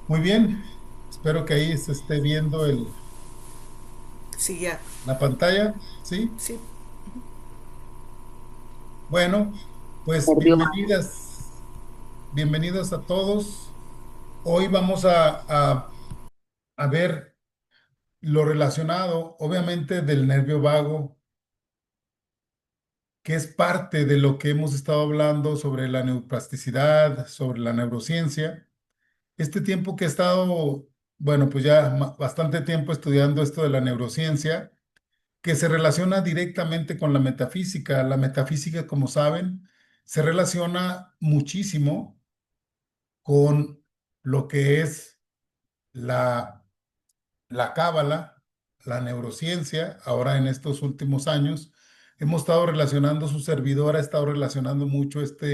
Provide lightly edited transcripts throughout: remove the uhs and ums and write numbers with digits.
Muy bien, espero que ahí se esté viendo Sí, ya. la pantalla, ¿sí? Sí. Bueno, pues Nervio. bienvenidos a todos. Hoy vamos a ver lo relacionado, obviamente, del nervio vago, que es parte de lo que hemos estado hablando sobre la neuroplasticidad, sobre la neurociencia. Este tiempo que he estado, bueno, pues ya bastante tiempo estudiando esto de la neurociencia que se relaciona directamente con la metafísica. La metafísica, como saben, se relaciona muchísimo con lo que es la, la cábala, la neurociencia. Ahora en estos últimos años hemos estado relacionando, su servidor ha estado relacionando mucho esto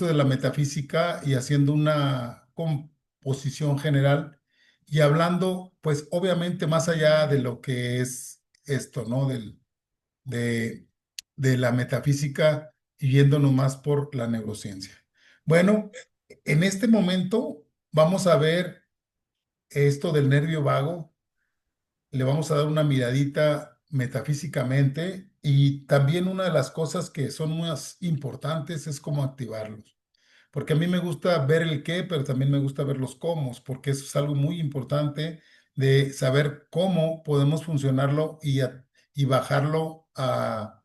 de la metafísica y haciendo una composición general y hablando, pues obviamente más allá de lo que es esto, ¿no? De, de la metafísica y yéndonos más por la neurociencia. Bueno, en este momento vamos a ver esto del nervio vago, le vamos a dar una miradita metafísicamente y también una de las cosas que son más importantes es cómo activarlos. Porque a mí me gusta ver el qué, pero también me gusta ver los cómo, porque eso es algo muy importante de saber cómo podemos funcionarlo y bajarlo a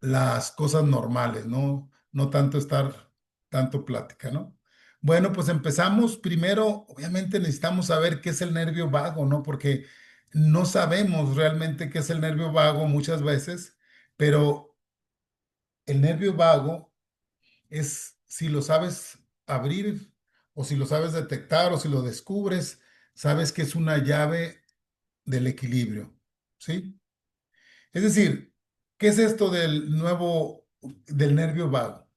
las cosas normales, ¿no? No tanto estar, tanto plática, ¿no? Bueno, pues empezamos. Primero, obviamente necesitamos saber qué es el nervio vago, ¿no? Porque no sabemos realmente qué es el nervio vago muchas veces, pero el nervio vago es si lo sabes abrir o si lo sabes detectar o si lo descubres, sabes que es una llave del equilibrio, ¿sí? Es decir, ¿qué es esto del nervio vago?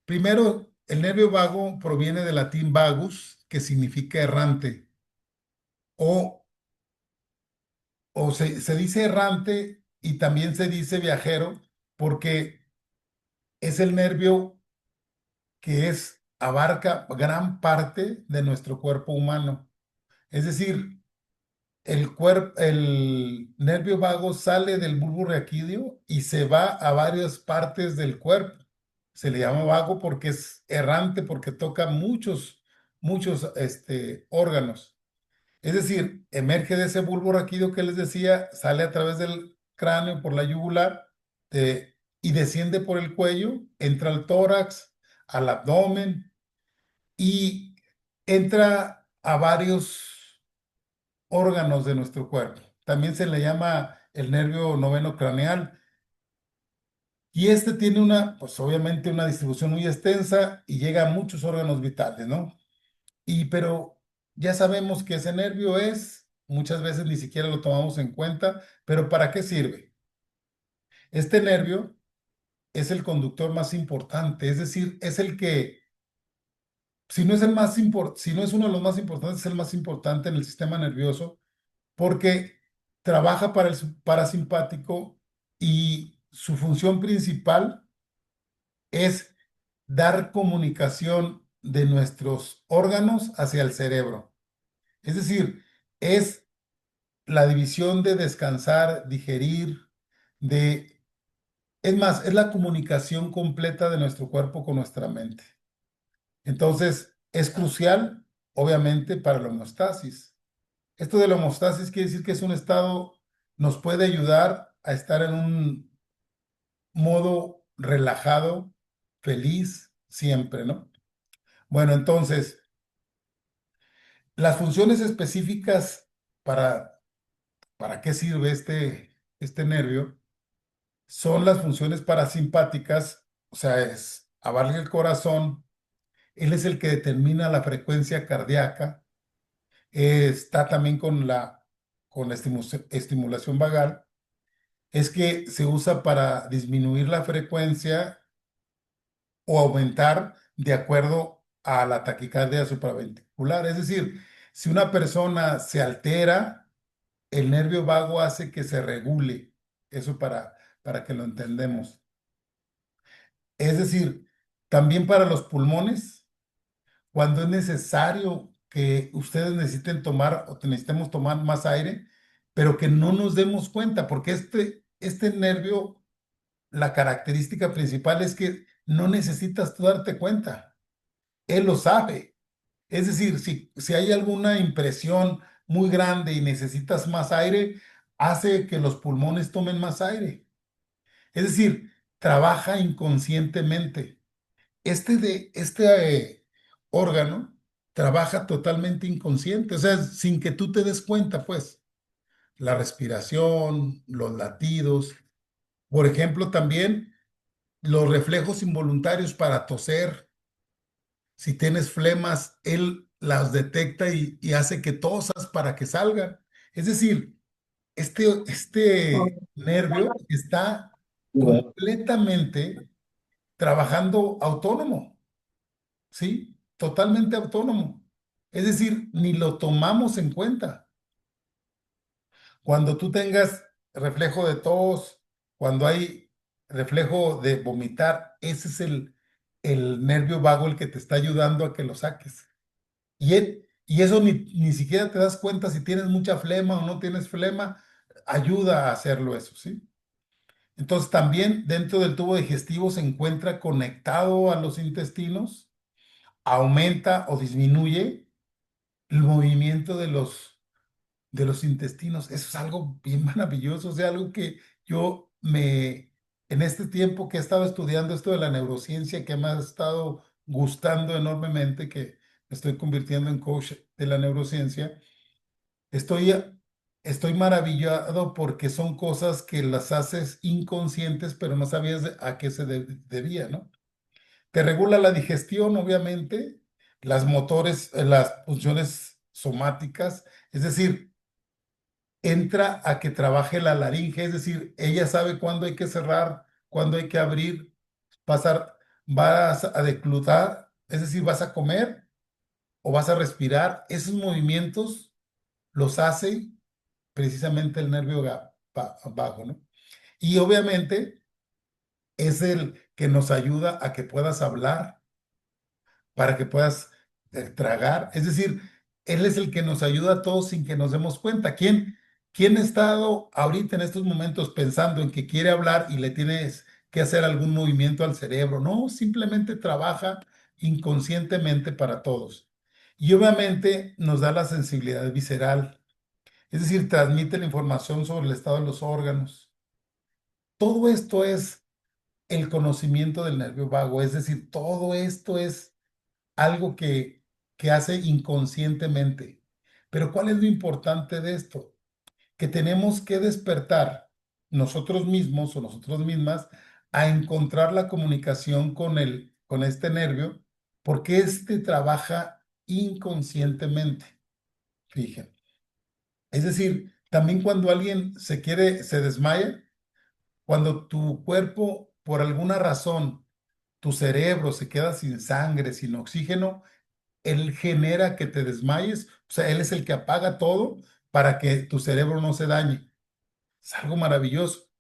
Primero, el nervio vago proviene del latín vagus, que significa errante, o, se dice errante y también se dice viajero, porque es el nervio que abarca gran parte de nuestro cuerpo humano. Es decir, el nervio vago sale del bulbo raquídeo y se va a varias partes del cuerpo. Se le llama vago porque es errante, porque toca muchos órganos. Es decir, emerge de ese bulbo raquídeo que les decía, sale a través del cráneo por la yugular y desciende por el cuello, entra al tórax, al abdomen y entra a varios órganos de nuestro cuerpo. También se le llama el nervio noveno craneal. Y este tiene pues obviamente una distribución muy extensa y llega a muchos órganos vitales, ¿no? Pero ya sabemos que ese nervio muchas veces ni siquiera lo tomamos en cuenta, pero ¿para qué sirve? Este nervio es el conductor más importante, es decir, es el que, si no es si no es uno de los más importantes, es el más importante en el sistema nervioso porque trabaja para el parasimpático y su función principal es dar comunicación de nuestros órganos hacia el cerebro. Es decir, es la división de descansar, digerir, es más, es la comunicación completa de nuestro cuerpo con nuestra mente. Entonces, es crucial, obviamente, para la homeostasis. Esto de la homeostasis quiere decir que es un estado, nos puede ayudar a estar en un modo relajado, feliz, siempre, ¿no? Bueno, entonces, las funciones específicas para, para qué sirve este nervio son las funciones parasimpáticas, o sea, es abarca el corazón, él es el que determina la frecuencia cardíaca, está también con la estimulación vagal, es que se usa para disminuir la frecuencia o aumentar de acuerdo a la taquicardia supraventricular. Es decir, si una persona se altera, el nervio vago hace que se regule. Eso para que lo entendamos. Es decir, también para los pulmones, cuando es necesario que ustedes necesiten tomar o que necesitemos tomar más aire, pero que no nos demos cuenta, porque este nervio, la característica principal es que no necesitas tú darte cuenta, él lo sabe. Es decir, si hay alguna impresión muy grande y necesitas más aire, hace que los pulmones tomen más aire. Es decir, trabaja inconscientemente. Este órgano trabaja totalmente inconsciente, o sea, sin que tú te des cuenta, pues, la respiración, los latidos, por ejemplo, también los reflejos involuntarios para toser. Si tienes flemas, él las detecta y hace que tosas para que salgan. Es decir, este nervio está completamente trabajando autónomo. ¿Sí? Totalmente autónomo. Es decir, ni lo tomamos en cuenta. Cuando tú tengas reflejo de tos, cuando hay reflejo de vomitar, ese es el nervio vago el que te está ayudando a que lo saques. Y eso ni siquiera te das cuenta si tienes mucha flema o no tienes flema, ayuda a hacerlo eso, ¿sí? Entonces también dentro del tubo digestivo se encuentra conectado a los intestinos, aumenta o disminuye el movimiento de los intestinos. Eso es algo bien maravilloso, o sea, algo que en este tiempo que he estado estudiando esto de la neurociencia, que me ha estado gustando enormemente, que me estoy convirtiendo en coach de la neurociencia, estoy, estoy maravillado porque son cosas que las haces inconscientes, pero no sabías a qué se debía, ¿no? Te regula la digestión, obviamente, las funciones somáticas, es decir, entra a que trabaje la laringe, es decir, ella sabe cuándo hay que cerrar, cuándo hay que abrir, pasar, vas a declutar, es decir, vas a comer o vas a respirar. Esos movimientos los hace precisamente el nervio vago, ¿no? Y obviamente es el que nos ayuda a que puedas hablar, para que puedas tragar. Es decir, Él es el que nos ayuda a todos sin que nos demos cuenta. ¿Quién ha estado ahorita en estos momentos pensando en que quiere hablar y le tienes que hacer algún movimiento al cerebro? No, simplemente trabaja inconscientemente para todos. Y obviamente nos da la sensibilidad visceral, es decir, transmite la información sobre el estado de los órganos. Todo esto es el conocimiento del nervio vago, es decir, todo esto es algo que hace inconscientemente. Pero ¿cuál es lo importante de esto? Que tenemos que despertar nosotros mismos o nosotros mismas a encontrar la comunicación con este nervio, porque este trabaja inconscientemente. Fíjense. Es decir, también cuando alguien se desmaya, cuando tu cuerpo, por alguna razón, tu cerebro se queda sin sangre, sin oxígeno, él genera que te desmayes, o sea, él es el que apaga todo para que tu cerebro no se dañe. Es algo maravilloso,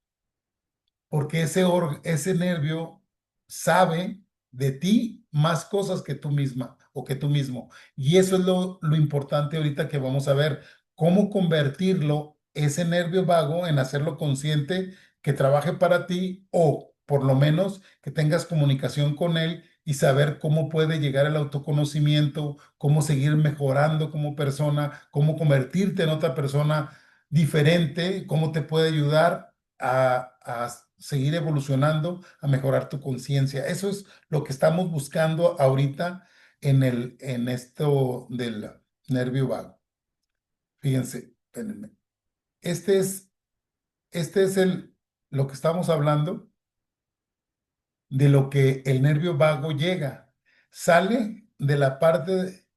porque ese nervio sabe de ti más cosas que tú misma o que tú mismo. Y eso es lo importante ahorita que vamos a ver, cómo convertirlo, ese nervio vago, en hacerlo consciente, que trabaje para ti o por lo menos que tengas comunicación con él y saber cómo puede llegar el autoconocimiento, cómo seguir mejorando como persona, cómo convertirte en otra persona diferente, cómo te puede ayudar a seguir evolucionando, a mejorar tu conciencia. Eso es lo que estamos buscando ahorita en esto del nervio vago. Fíjense, espérenme. Este es, este es lo que estamos hablando de lo que el nervio vago llega. Sale de la parte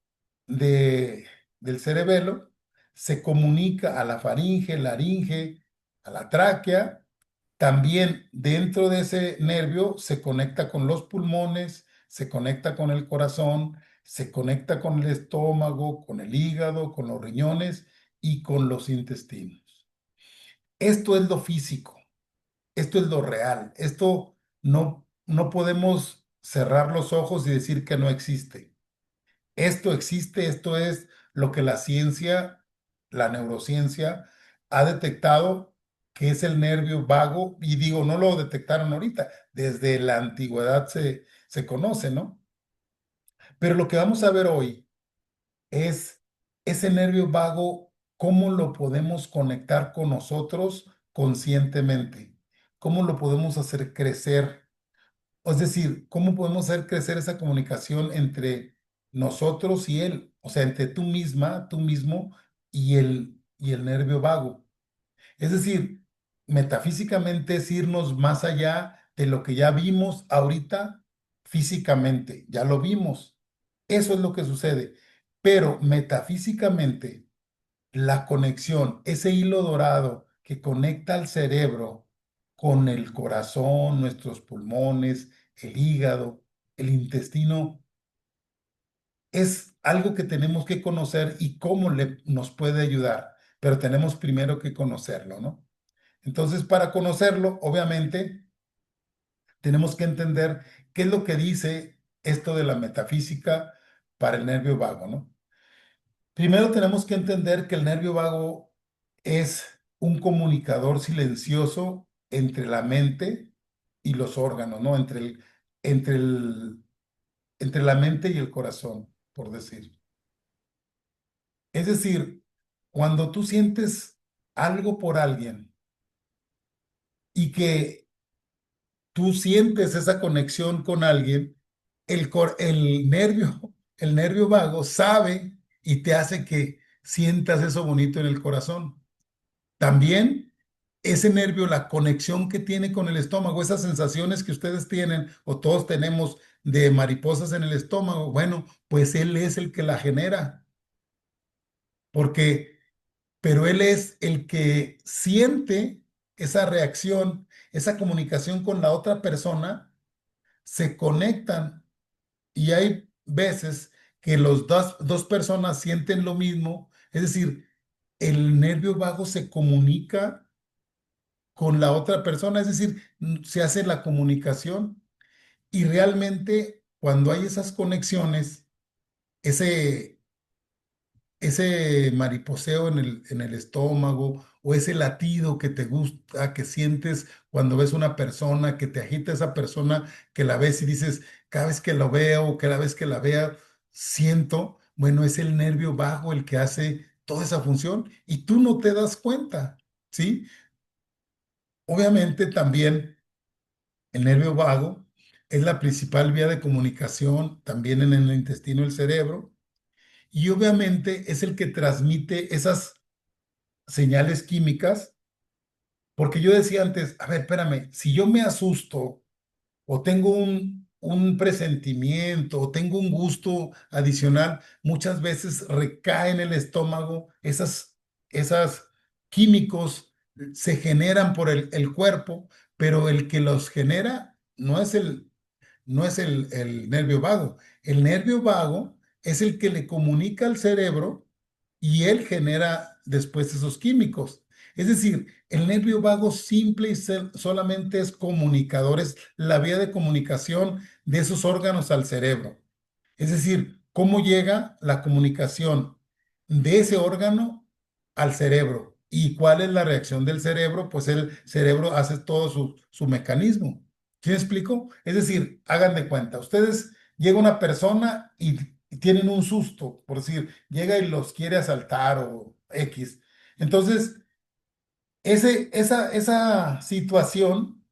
de- del cerebelo, se comunica a la faringe, laringe, a la tráquea. También dentro de ese nervio se conecta con los pulmones, se conecta con el corazón, se conecta con el estómago, con el hígado, con los riñones y con los intestinos. Esto es lo físico, esto es lo real, no podemos cerrar los ojos y decir que no existe. Esto existe, esto es lo que la ciencia, la neurociencia, ha detectado que es el nervio vago, y digo, no lo detectaron ahorita, desde la antigüedad se conoce, ¿no? Pero lo que vamos a ver hoy es ese nervio vago, cómo lo podemos conectar con nosotros conscientemente, cómo lo podemos hacer crecer, es decir, cómo podemos hacer crecer esa comunicación entre nosotros y él, o sea, entre tú misma, tú mismo y el nervio vago. Es decir, metafísicamente es irnos más allá de lo que ya vimos ahorita físicamente, ya lo vimos. Eso es lo que sucede. Pero metafísicamente, la conexión, ese hilo dorado que conecta al cerebro con el corazón, nuestros pulmones, el hígado, el intestino, es algo que tenemos que conocer y cómo nos puede ayudar. Pero tenemos primero que conocerlo, ¿no? Entonces, para conocerlo, obviamente, tenemos que entender qué es lo que dice esto de la metafísica para el nervio vago, ¿no? Primero tenemos que entender que el nervio vago es un comunicador silencioso entre la mente y los órganos, ¿no? Entre el, entre la mente y el corazón, por decir. Es decir, cuando tú sientes algo por alguien y que tú sientes esa conexión con alguien, el nervio vago sabe y te hace que sientas eso bonito en el corazón. También ese nervio, la conexión que tiene con el estómago, esas sensaciones que ustedes tienen o todos tenemos de mariposas en el estómago, bueno, pues él es el que la genera, porque, pero él es el que siente esa reacción, esa comunicación con la otra persona, se conectan. Y hay veces que los dos personas sienten lo mismo, es decir, el nervio vago se comunica con la otra persona, es decir, se hace la comunicación y realmente cuando hay esas conexiones, ese, ese mariposeo en el estómago o ese latido que te gusta, que sientes cuando ves una persona, que te agita esa persona, que la ves y dices, cada vez que lo veo, cada vez que la vea, siento, bueno, es el nervio vago el que hace toda esa función y tú no te das cuenta, ¿sí? Obviamente también el nervio vago es la principal vía de comunicación también en el intestino del cerebro y obviamente es el que transmite esas señales químicas, porque yo decía antes, a ver, espérame, si yo me asusto o tengo un presentimiento o tengo un gusto adicional, muchas veces recae en el estómago, esas químicos se generan por el cuerpo, pero el que los genera no es el nervio vago. El nervio vago es el que le comunica al cerebro y él genera después esos químicos. Es decir, el nervio vago simple y solamente es comunicador, es la vía de comunicación de esos órganos al cerebro. Es decir, cómo llega la comunicación de ese órgano al cerebro y cuál es la reacción del cerebro, pues el cerebro hace todo su mecanismo. ¿Sí me explico? Es decir, hagan de cuenta, ustedes llega una persona y tienen un susto, por decir, llega y los quiere asaltar o X. Entonces, esa situación,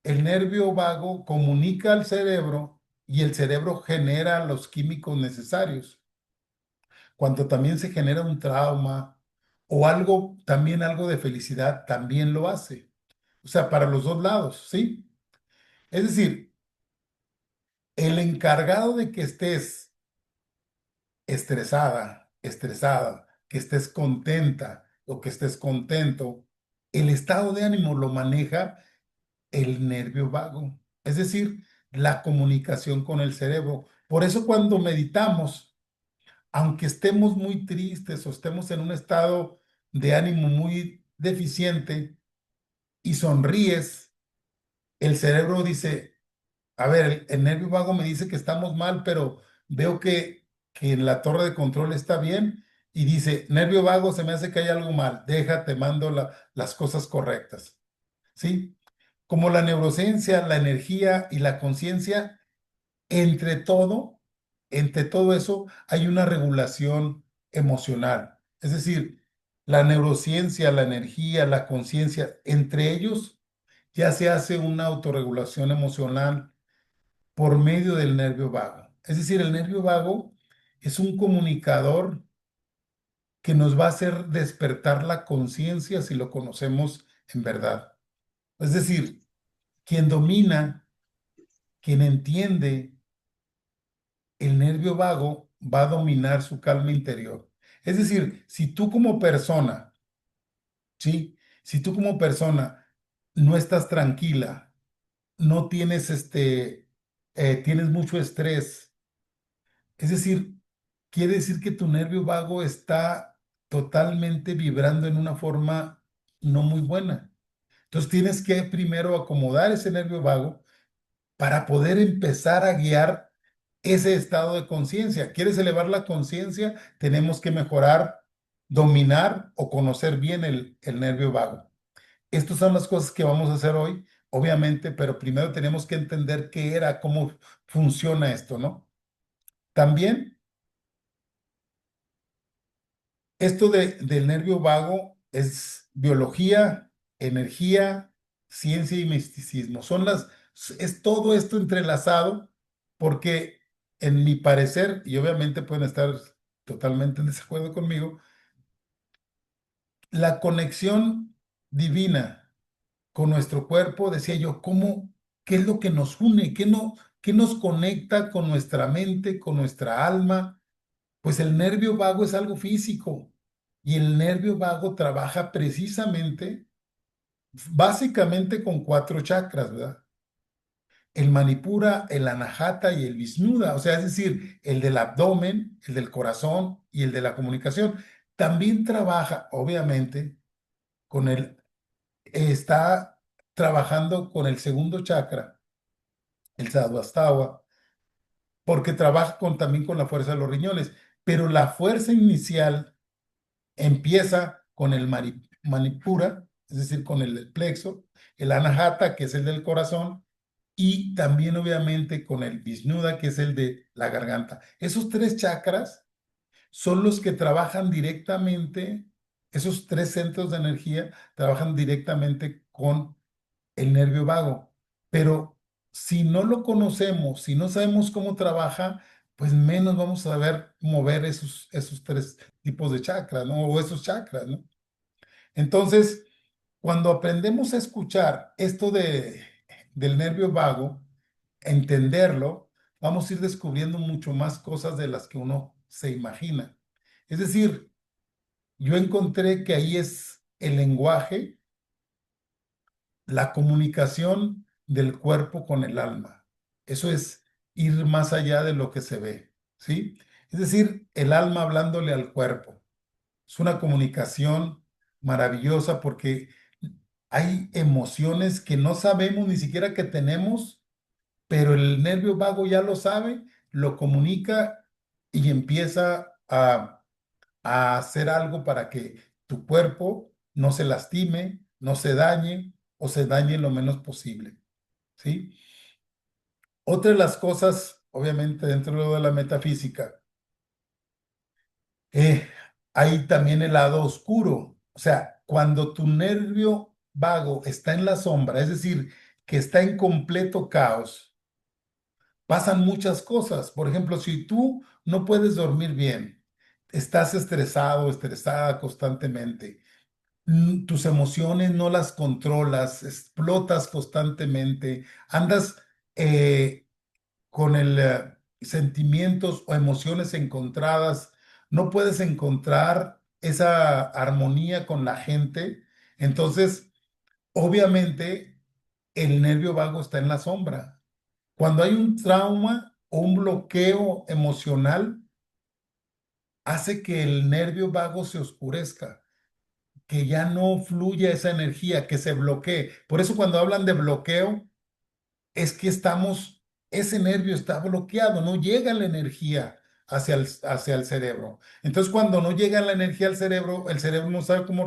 el nervio vago comunica al cerebro y el cerebro genera los químicos necesarios. Cuando también se genera un trauma o algo, también algo de felicidad, también lo hace. O sea, para los dos lados, ¿sí? Es decir, el encargado de que estés estresada, que estés contenta o que estés contento, el estado de ánimo lo maneja el nervio vago, es decir, la comunicación con el cerebro. Por eso cuando meditamos, aunque estemos muy tristes o estemos en un estado de ánimo muy deficiente y sonríes, el cerebro dice, a ver, el nervio vago me dice que estamos mal, pero veo que que en la torre de control está bien y dice, nervio vago, se me hace que hay algo mal, déjate, mando las cosas correctas, ¿sí? Como la neurociencia, la energía y la conciencia, entre todo, entre todo eso, hay una regulación emocional. Es decir, la neurociencia, la energía, la conciencia, entre ellos ya se hace una autorregulación emocional por medio del nervio vago. Es decir, el nervio vago es un comunicador que nos va a hacer despertar la conciencia si lo conocemos en verdad. Es decir, quien domina, quien entiende el nervio vago, va a dominar su calma interior. Es decir, si tú como persona, ¿sí? Si tú como persona no estás tranquila, no tienes tienes mucho estrés, es decir, quiere decir que tu nervio vago está totalmente vibrando en una forma no muy buena. Entonces tienes que primero acomodar ese nervio vago para poder empezar a guiar ese estado de conciencia. ¿Quieres elevar la conciencia? Tenemos que mejorar, dominar o conocer bien el nervio vago. Estas son las cosas que vamos a hacer hoy, obviamente, pero primero tenemos que entender qué era, cómo funciona esto, ¿no? También esto del nervio vago es biología, energía, ciencia y misticismo. Es todo esto entrelazado porque en mi parecer, y obviamente pueden estar totalmente en desacuerdo conmigo, la conexión divina con nuestro cuerpo, decía yo, qué es lo que nos une? ¿Qué nos conecta con nuestra mente, con nuestra alma? Pues el nervio vago es algo físico y el nervio vago trabaja precisamente, básicamente con cuatro chakras, ¿verdad? El Manipura, el Anahata y el Visnuda, o sea, es decir, el del abdomen, el del corazón y el de la comunicación. También trabaja, obviamente, está trabajando con el segundo chakra, el Sadhvastawa, porque trabaja también con la fuerza de los riñones, pero la fuerza inicial empieza con el Manipura, es decir, con el plexo, el Anahata, que es el del corazón, y también obviamente con el Visnuda, que es el de la garganta. Esos tres chakras son los que trabajan directamente, esos tres centros de energía trabajan directamente con el nervio vago. Pero si no lo conocemos, si no sabemos cómo trabaja, pues menos vamos a saber mover esos tres tipos de chakras, ¿no? O esos chakras, ¿no? Entonces, cuando aprendemos a escuchar esto del nervio vago, entenderlo, vamos a ir descubriendo mucho más cosas de las que uno se imagina. Es decir, yo encontré que ahí es el lenguaje, la comunicación del cuerpo con el alma. Eso es ir más allá de lo que se ve, ¿sí? Es decir, el alma hablándole al cuerpo. Es una comunicación maravillosa porque hay emociones que no sabemos ni siquiera que tenemos, pero el nervio vago ya lo sabe, lo comunica y empieza a hacer algo para que tu cuerpo no se lastime, no se dañe o se dañe lo menos posible, ¿sí? Otra de las cosas, obviamente, dentro de la metafísica, eh, hay también el lado oscuro. O sea, cuando tu nervio vago está en la sombra, es decir, que está en completo caos, pasan muchas cosas. Por ejemplo, si tú no puedes dormir bien, estás estresado, estresada constantemente, tus emociones no las controlas, explotas constantemente, andas eh, con sentimientos o emociones encontradas, no puedes encontrar esa armonía con la gente, entonces obviamente el nervio vago está en la sombra. Cuando hay un trauma o un bloqueo emocional, hace que el nervio vago se oscurezca, que ya no fluya esa energía, que se bloquee. Por eso cuando hablan de bloqueo, es que ese nervio está bloqueado, no llega la energía hacia el cerebro. Entonces, cuando no llega la energía al cerebro, el cerebro no sabe cómo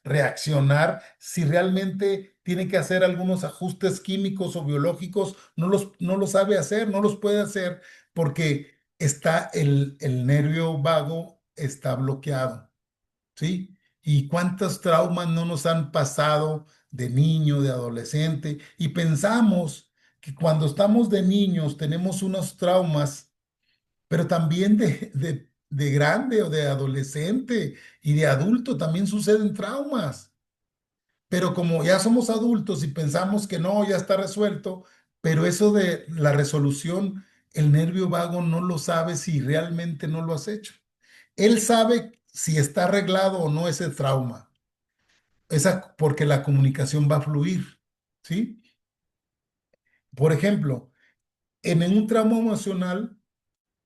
reaccionar, si realmente tiene que hacer algunos ajustes químicos o biológicos, no lo sabe hacer, no los puede hacer porque está el nervio vago está bloqueado. ¿Sí? ¿Y cuántos traumas no nos han pasado de niño, de adolescente? Y pensamos que cuando estamos de niños tenemos unos traumas, pero también de grande o de adolescente y de adulto también suceden traumas. Pero como ya somos adultos y pensamos que no, ya está resuelto, pero eso de la resolución, el nervio vago no lo sabe si realmente no lo has hecho. Él sabe si está arreglado o no ese trauma. Porque la comunicación va a fluir, ¿sí? Por ejemplo, en un trauma emocional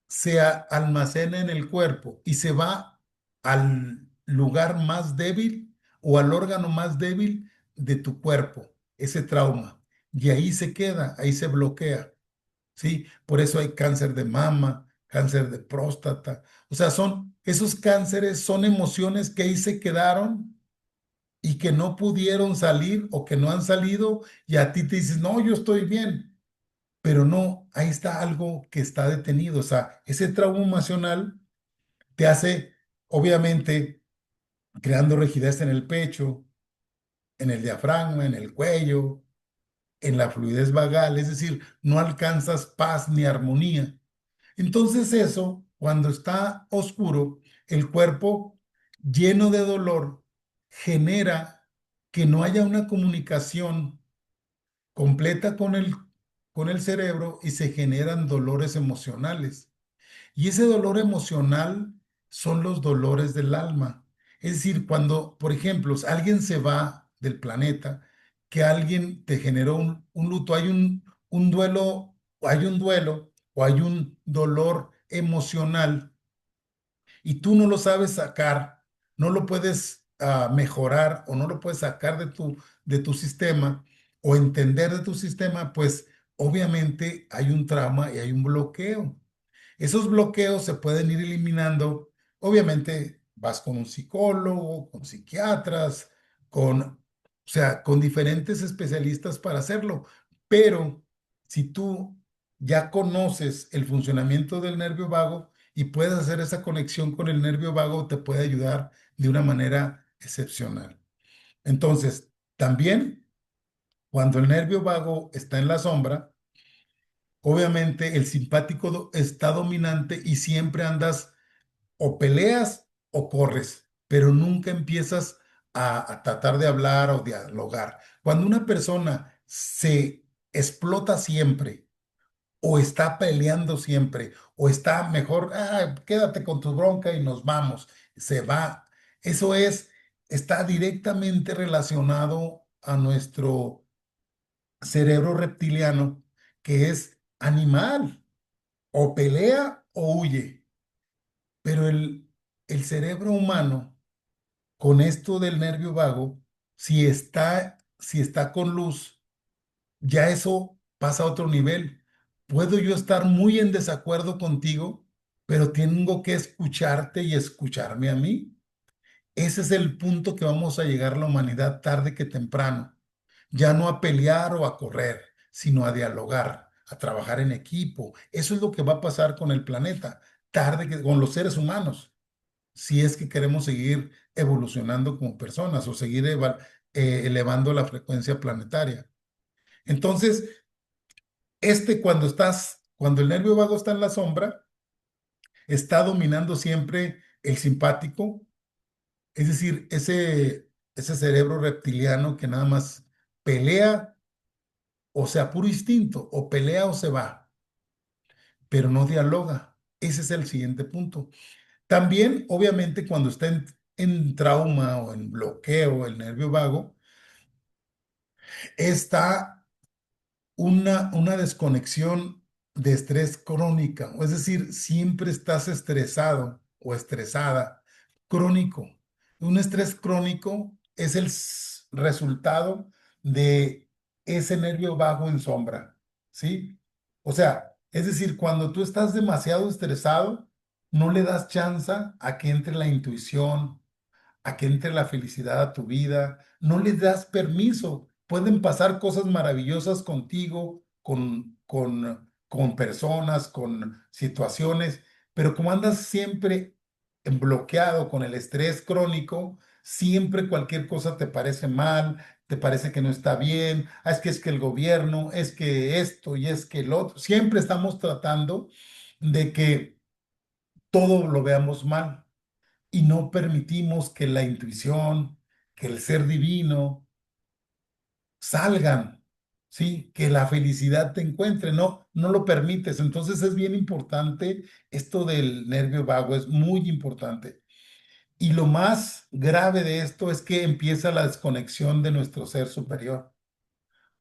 se almacena en el cuerpo y se va al lugar más débil o al órgano más débil de tu cuerpo, ese trauma. Y ahí se queda, ahí se bloquea, ¿sí? Por eso hay cáncer de mama, cáncer de próstata. O sea, esos cánceres son emociones que ahí se quedaron y que no pudieron salir o que no han salido y a ti te dices, no, yo estoy bien, pero no, ahí está algo que está detenido. O sea, ese trauma emocional te hace, obviamente, creando rigidez en el pecho, en el diafragma, en el cuello, en la fluidez vagal, es decir, no alcanzas paz ni armonía. Entonces eso, cuando está oscuro, el cuerpo lleno de dolor genera que no haya una comunicación completa con el cerebro y se generan dolores emocionales. Y ese dolor emocional son los dolores del alma. Es decir, cuando, por ejemplo, alguien se va del planeta, que alguien te generó un luto, un duelo, hay un duelo o hay un dolor emocional y tú no lo sabes sacar, no lo puedes mejorar o no lo puedes sacar de tu sistema o entender de tu sistema, pues obviamente hay un trauma y hay un bloqueo. Esos bloqueos se pueden ir eliminando. Obviamente vas con un psicólogo, con psiquiatras, o sea, con diferentes especialistas para hacerlo. Pero si tú ya conoces el funcionamiento del nervio vago y puedes hacer esa conexión con el nervio vago, te puede ayudar de una manera excepcional. Entonces, también cuando el nervio vago está en la sombra, obviamente el simpático está dominante y siempre andas o peleas o corres, pero nunca empiezas a tratar de hablar o dialogar. Cuando una persona se explota siempre o está peleando siempre o está mejor, quédate con tu bronca y nos vamos, se va. Eso está directamente relacionado a nuestro cerebro reptiliano, que es animal, o pelea o huye. Pero el cerebro humano, con esto del nervio vago, si está con luz, ya eso pasa a otro nivel. Puedo yo estar muy en desacuerdo contigo, pero tengo que escucharte y escucharme a mí. Ese es el punto que vamos a llegar la humanidad tarde que temprano. Ya no a pelear o a correr, sino a dialogar, a trabajar en equipo. Eso es lo que va a pasar con el planeta, con los seres humanos, si es que queremos seguir evolucionando como personas o seguir elevando la frecuencia planetaria. Entonces, cuando el nervio vago está en la sombra, está dominando siempre el simpático, es decir, ese cerebro reptiliano que nada más pelea, o sea, puro instinto, o pelea o se va, pero no dialoga. Ese es el siguiente punto. También, obviamente, cuando está en trauma o en bloqueo el nervio vago, está una desconexión de estrés crónica, es decir, siempre estás estresado o estresada, crónico. Un estrés crónico es el resultado de ese nervio vago en sombra, ¿sí? O sea, es decir, cuando tú estás demasiado estresado, no le das chance a que entre la intuición, a que entre la felicidad a tu vida, no les das permiso. Pueden pasar cosas maravillosas contigo, con personas, con situaciones, pero como andas siempre bloqueado con el estrés crónico, siempre cualquier cosa te parece mal, te parece que no está bien, es que el gobierno, es que esto y es que el otro, siempre estamos tratando de que todo lo veamos mal y no permitimos que la intuición, que el ser divino salgan, ¿sí? Que la felicidad te encuentre, no lo permites. Entonces es bien importante esto del nervio vago, es muy importante. Y lo más grave de esto es que empieza la desconexión de nuestro ser superior.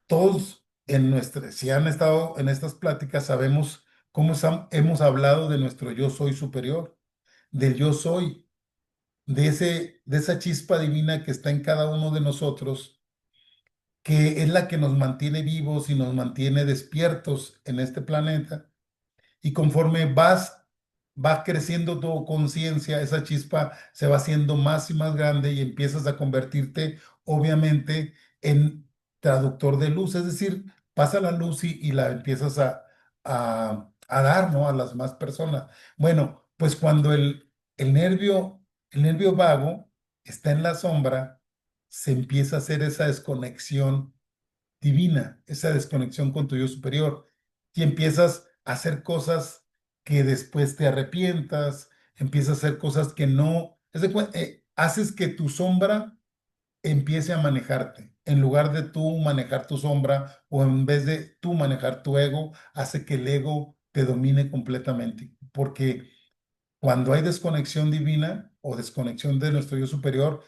Todos si han estado en estas pláticas, sabemos cómo hemos hablado de nuestro yo soy superior, del yo soy, de esa chispa divina que está en cada uno de nosotros, que es la que nos mantiene vivos y nos mantiene despiertos en este planeta. Y conforme va creciendo tu conciencia, esa chispa se va haciendo más y más grande y empiezas a convertirte, obviamente, en traductor de luz. Es decir, pasa la luz y la empiezas a dar, ¿no? A las más personas. Bueno, pues cuando el nervio, el nervio vago está en la sombra, se empieza a hacer esa desconexión divina, esa desconexión con tu yo superior, y empiezas a hacer cosas que después te arrepientas, empiezas a hacer cosas que no, haces que tu sombra empiece a manejarte. En lugar de tú manejar tu sombra o en vez de tú manejar tu ego, hace que el ego te domine completamente. Porque cuando hay desconexión divina o desconexión de nuestro yo superior,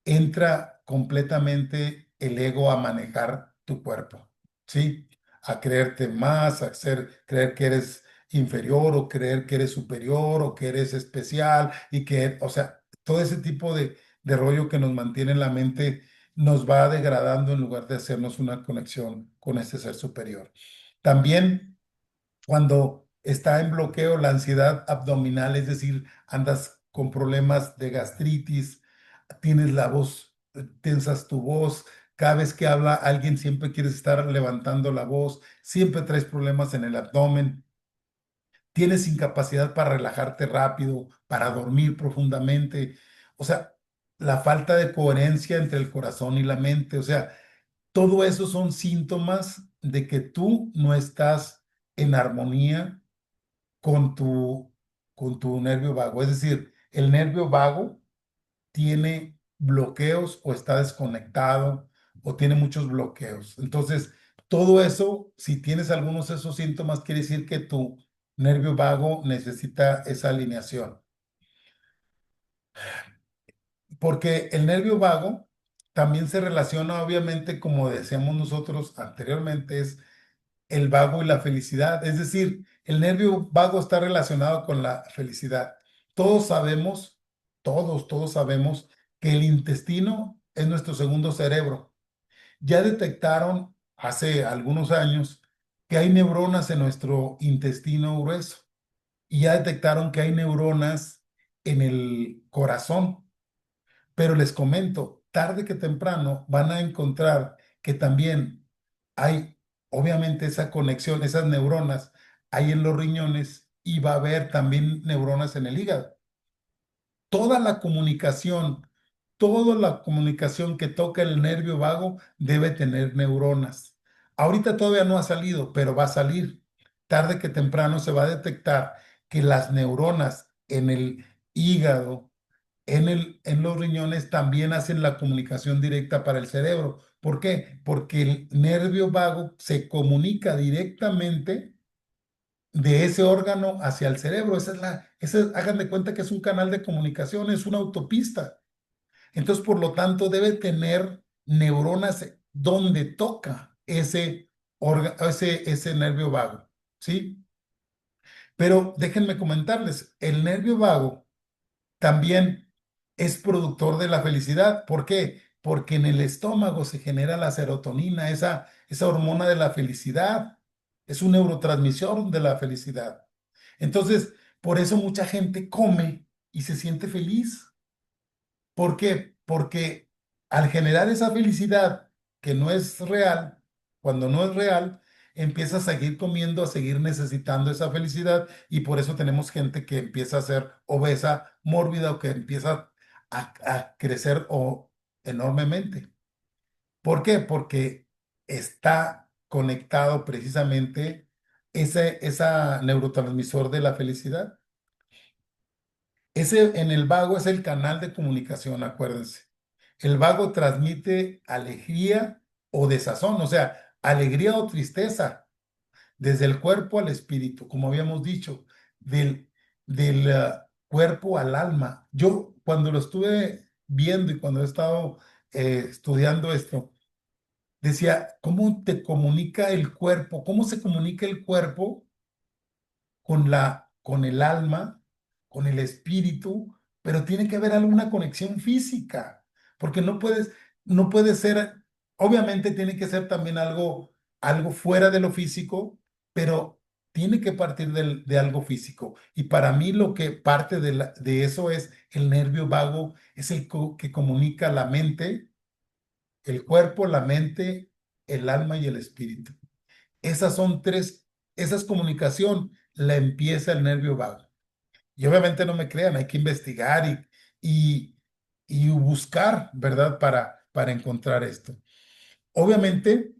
entra completamente el ego a manejar tu cuerpo, ¿sí? A creerte más, creer que eres inferior o creer que eres superior o que eres especial y que, o sea, todo ese tipo de rollo que nos mantiene en la mente nos va degradando en lugar de hacernos una conexión con este ser superior. También cuando está en bloqueo la ansiedad abdominal, es decir, andas con problemas de gastritis, tienes la voz, tensas tu voz, cada vez que habla alguien siempre quieres estar levantando la voz, siempre traes problemas en el abdomen, tienes incapacidad para relajarte rápido, para dormir profundamente, o sea, la falta de coherencia entre el corazón y la mente, o sea, todo eso son síntomas de que tú no estás en armonía con con tu nervio vago. Es decir, el nervio vago tiene bloqueos o está desconectado o tiene muchos bloqueos. Entonces, todo eso, si tienes algunos de esos síntomas, quiere decir que tu nervio vago necesita esa alineación. Porque el nervio vago también se relaciona, obviamente, como decíamos nosotros anteriormente, es el vago y la felicidad. Es decir, el nervio vago está relacionado con la felicidad. Todos sabemos, todos sabemos que el intestino es nuestro segundo cerebro. Ya detectaron hace algunos años que hay neuronas en nuestro intestino grueso y ya detectaron que hay neuronas en el corazón. Pero les comento, tarde que temprano van a encontrar que también hay, obviamente, esa conexión, esas neuronas hay en los riñones y va a haber también neuronas en el hígado. Toda la comunicación, toda la comunicación que toca el nervio vago debe tener neuronas. Ahorita todavía no ha salido, pero va a salir. Tarde que temprano se va a detectar que las neuronas en el hígado, en los riñones también hacen la comunicación directa para el cerebro. ¿Por qué? Porque el nervio vago se comunica directamente de ese órgano hacia el cerebro. Hagan de cuenta que es un canal de comunicación, es una autopista. Entonces, por lo tanto, debe tener neuronas donde toca ese nervio vago, ¿sí? Pero déjenme comentarles, el nervio vago también es productor de la felicidad. ¿Por qué? Porque en el estómago se genera la serotonina, esa hormona de la felicidad. Es un neurotransmisor de la felicidad. Entonces, Por eso mucha gente come y se siente feliz. ¿Por qué? Porque al generar esa felicidad que no es real, cuando no es real, empieza a seguir comiendo, a seguir necesitando esa felicidad y por eso tenemos gente que empieza a ser obesa, mórbida o que empieza a crecer enormemente. ¿Por qué? Porque está conectado precisamente esa neurotransmisor de la felicidad. Ese en el vago es el canal de comunicación, acuérdense. El vago transmite alegría o desazón, o sea, alegría o tristeza, desde el cuerpo al espíritu, como habíamos dicho, del cuerpo al alma. Yo cuando lo estuve viendo y cuando he estado estudiando esto, decía, ¿cómo te comunica el cuerpo? ¿Cómo se comunica el cuerpo con el alma, con el espíritu, pero tiene que haber alguna conexión física, porque no puede ser, obviamente tiene que ser también algo fuera de lo físico, pero tiene que partir de algo físico. Y para mí lo que parte de eso es el nervio vago, es que comunica la mente, el cuerpo, la mente, el alma y el espíritu. Esas son tres, esa es comunicación, la empieza el nervio vago. Y obviamente no me crean, hay que investigar y, y buscar, ¿verdad? Para encontrar esto. Obviamente,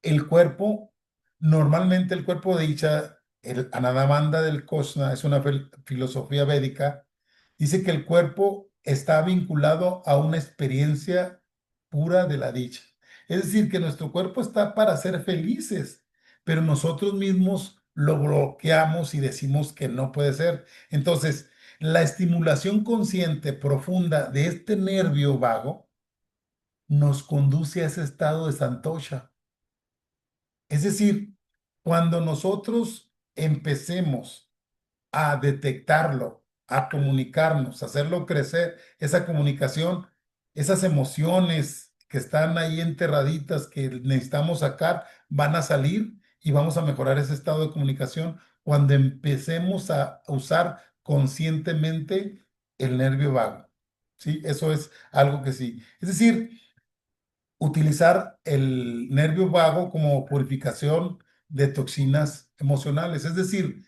el cuerpo, normalmente el cuerpo de dicha, el Anandamanda del Krishna, es una filosofía védica, dice que el cuerpo está vinculado a una experiencia pura de la dicha. Es decir, que nuestro cuerpo está para ser felices, pero nosotros mismos lo bloqueamos y decimos que no puede ser. Entonces, la estimulación consciente profunda de este nervio vago nos conduce a ese estado de santosha. Es decir, cuando nosotros empecemos a detectarlo, a comunicarnos, a hacerlo crecer, esa comunicación, esas emociones que están ahí enterraditas que necesitamos sacar, van a salir y vamos a mejorar ese estado de comunicación cuando empecemos a usar conscientemente el nervio vago. ¿Sí? Eso es algo que sí. Es decir, utilizar el nervio vago como purificación de toxinas emocionales. Es decir,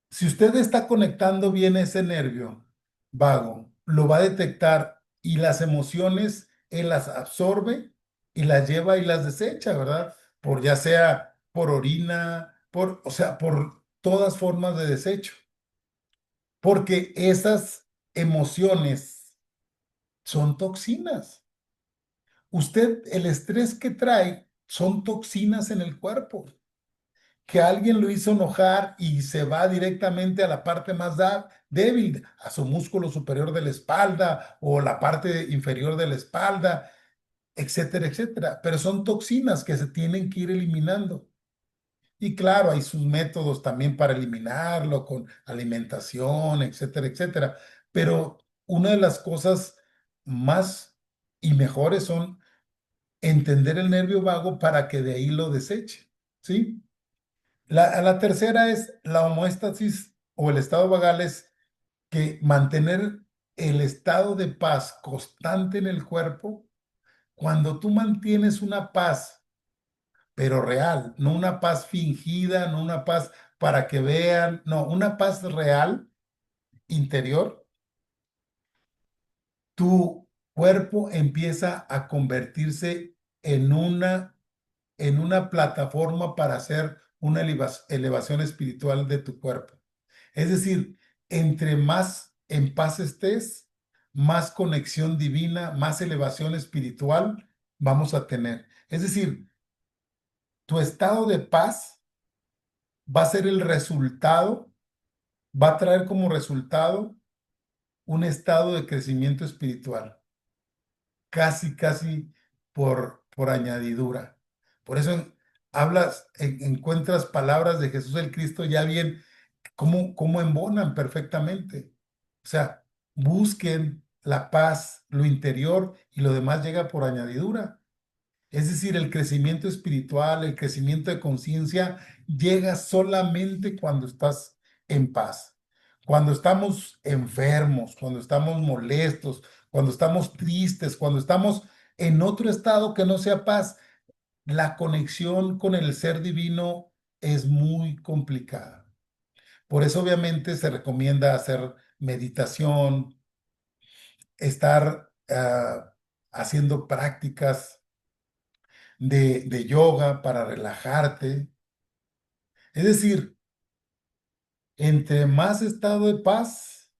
si usted está conectando bien ese nervio vago, lo va a detectar y las emociones él las absorbe y las lleva y las desecha, ¿verdad? Por ya sea por orina, o sea, por todas formas de desecho, porque esas emociones son toxinas. Usted, el estrés que trae son toxinas en el cuerpo, que alguien lo hizo enojar y se va directamente a la parte más débil, a su músculo superior de la espalda o la parte inferior de la espalda, etcétera, etcétera. Pero son toxinas que se tienen que ir eliminando. Y claro, hay sus métodos también para eliminarlo con alimentación, etcétera, etcétera. Pero una de las cosas más y mejores son entender el nervio vago para que de ahí lo deseche, ¿sí? La tercera es la homeostasis o el estado vagal es que mantener el estado de paz constante en el cuerpo, cuando tú mantienes una paz, pero real, no una paz fingida, no una paz para que vean, no, una paz real, interior, tu cuerpo empieza a convertirse en una plataforma para hacer una elevación espiritual de tu cuerpo. Es decir, entre más en paz estés, más conexión divina, más elevación espiritual vamos a tener. Es decir, tu estado de paz va a ser el resultado, va a traer como resultado un estado de crecimiento espiritual, casi, casi por añadidura. Por eso encuentras palabras de Jesús el Cristo ya bien, cómo embonan perfectamente. O sea, busquen la paz, lo interior y lo demás llega por añadidura. Es decir, el crecimiento espiritual, el crecimiento de conciencia llega solamente cuando estás en paz. Cuando estamos enfermos, cuando estamos molestos, cuando estamos tristes, cuando estamos en otro estado que no sea paz, la conexión con el ser divino es muy complicada. Por eso obviamente se recomienda hacer meditación, estar haciendo prácticas de yoga para relajarte. Es decir, entre más estado de paz,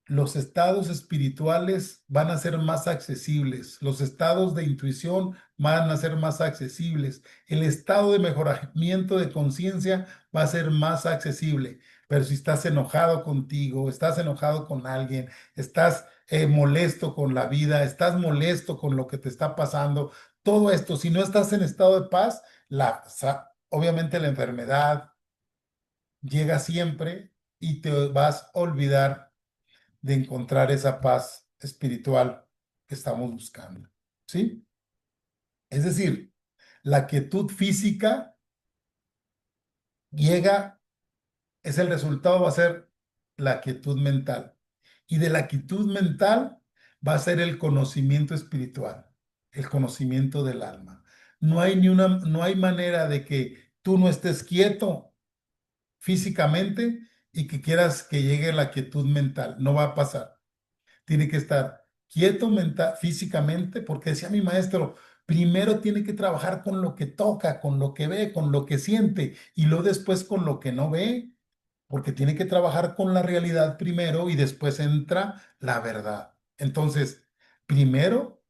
los estados espirituales van a ser más accesibles, los estados de intuición van a ser más accesibles, el estado de mejoramiento de conciencia va a ser más accesible. Pero si estás enojado contigo, estás enojado con alguien, estás molesto con la vida, estás molesto con lo que te está pasando, todo esto, si no estás en estado de paz, obviamente la enfermedad llega siempre y te vas a olvidar de encontrar esa paz espiritual que estamos buscando. ¿Sí? Es decir, la quietud física llega, es el resultado, va a ser la quietud mental. Y de la quietud mental va a ser el conocimiento espiritual, el conocimiento del alma. No hay manera de que tú no estés quieto físicamente y que quieras que llegue la quietud mental. No va a pasar. Tiene que estar quieto mental, físicamente, porque decía mi maestro, primero tiene que trabajar con lo que toca, con lo que ve, con lo que siente, y luego después con lo que no ve, porque tiene que trabajar con la realidad primero y después entra la verdad. Entonces, primero,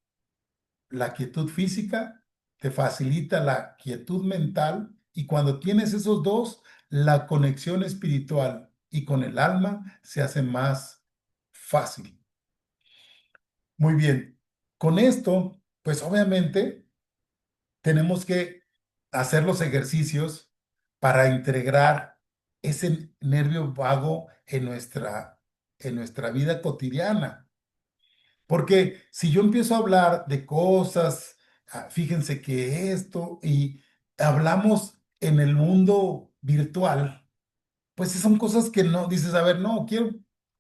la quietud física te facilita la quietud mental y cuando tienes esos dos, la conexión espiritual y con el alma se hace más fácil. Muy bien. Con esto, pues obviamente tenemos que hacer los ejercicios para integrar ese nervio vago en nuestra vida cotidiana. Porque si yo empiezo a hablar de cosas, fíjense que esto, y hablamos en el mundo virtual, pues sí son cosas que no dices, a ver, no, quiero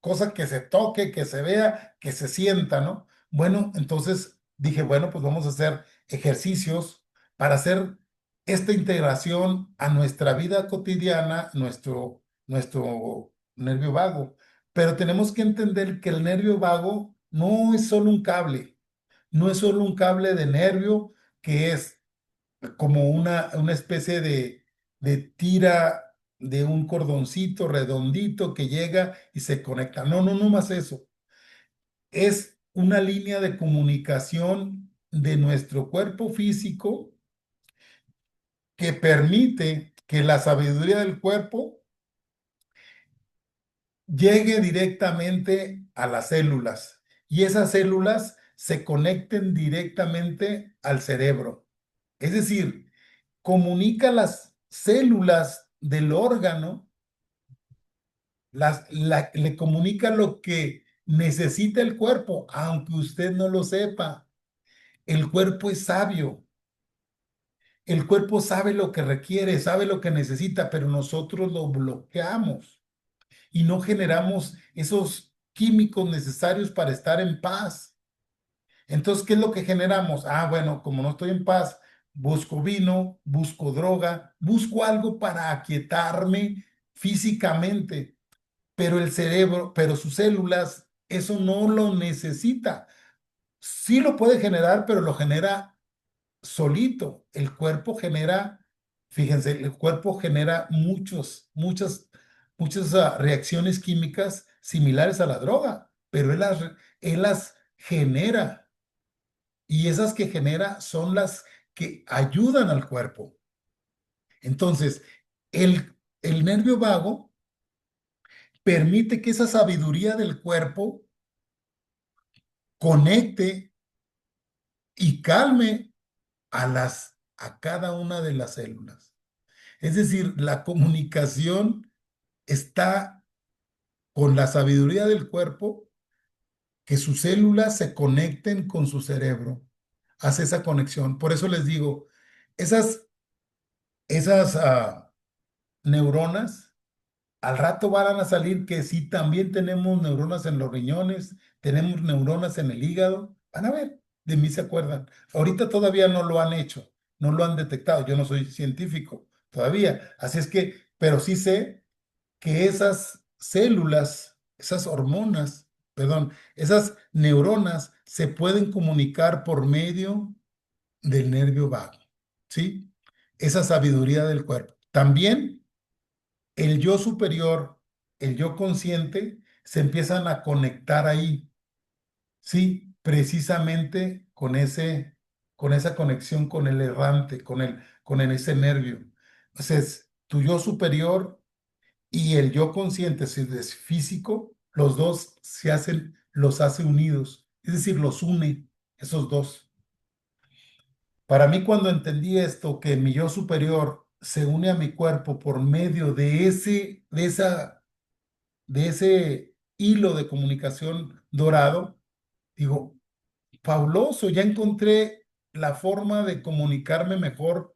cosa que se toque, que se vea, que se sienta, ¿no? Bueno, entonces dije, bueno, pues vamos a hacer ejercicios para hacer esta integración a nuestra vida cotidiana, nuestro nervio vago. Pero tenemos que entender que el nervio vago no es solo un cable, no es solo un cable de nervio que es como una especie de tira de un cordoncito redondito que llega y se conecta. No, no, no más eso. Es una línea de comunicación de nuestro cuerpo físico que permite que la sabiduría del cuerpo llegue directamente a las células y esas células se conecten directamente al cerebro. Es decir, comunica las células del órgano, le comunica lo que necesita el cuerpo, aunque usted no lo sepa. El cuerpo es sabio. El cuerpo sabe lo que requiere, sabe lo que necesita, pero nosotros lo bloqueamos y no generamos esos químicos necesarios para estar en paz. Entonces, ¿qué es lo que generamos? Ah, bueno, como no estoy en paz, busco vino, busco droga, busco algo para aquietarme físicamente, pero el cerebro, pero sus células, eso no lo necesita. Sí lo puede generar, pero lo genera solito. El cuerpo genera, fíjense, el cuerpo genera muchas reacciones químicas similares a la droga, pero él las genera. Y esas que genera son las que ayudan al cuerpo. Entonces, el nervio vago permite que esa sabiduría del cuerpo conecte y calme a cada una de las células. Es decir, la comunicación está con la sabiduría del cuerpo, que sus células se conecten con su cerebro. Hace esa conexión. Por eso les digo, esas neuronas Al rato van a salir que sí, también tenemos neuronas en los riñones, tenemos neuronas en el hígado. Van a ver, de mí se acuerdan. Ahorita todavía no lo han hecho, no lo han detectado. Yo no soy científico todavía. Así es que, pero sí sé que esas células, esas hormonas, perdón, esas neuronas se pueden comunicar por medio del nervio vago, ¿sí? Esa sabiduría del cuerpo. También el yo superior, el yo consciente, se empiezan a conectar ahí, ¿sí? Precisamente con esa conexión con el errante, ese nervio. Entonces, tu yo superior y el yo consciente, si es físico, los dos los hace unidos, es decir, los une, esos dos. Para mí, cuando entendí esto, que mi yo superior se une a mi cuerpo por medio de ese hilo de comunicación dorado, digo, fabuloso, ya encontré la forma de comunicarme mejor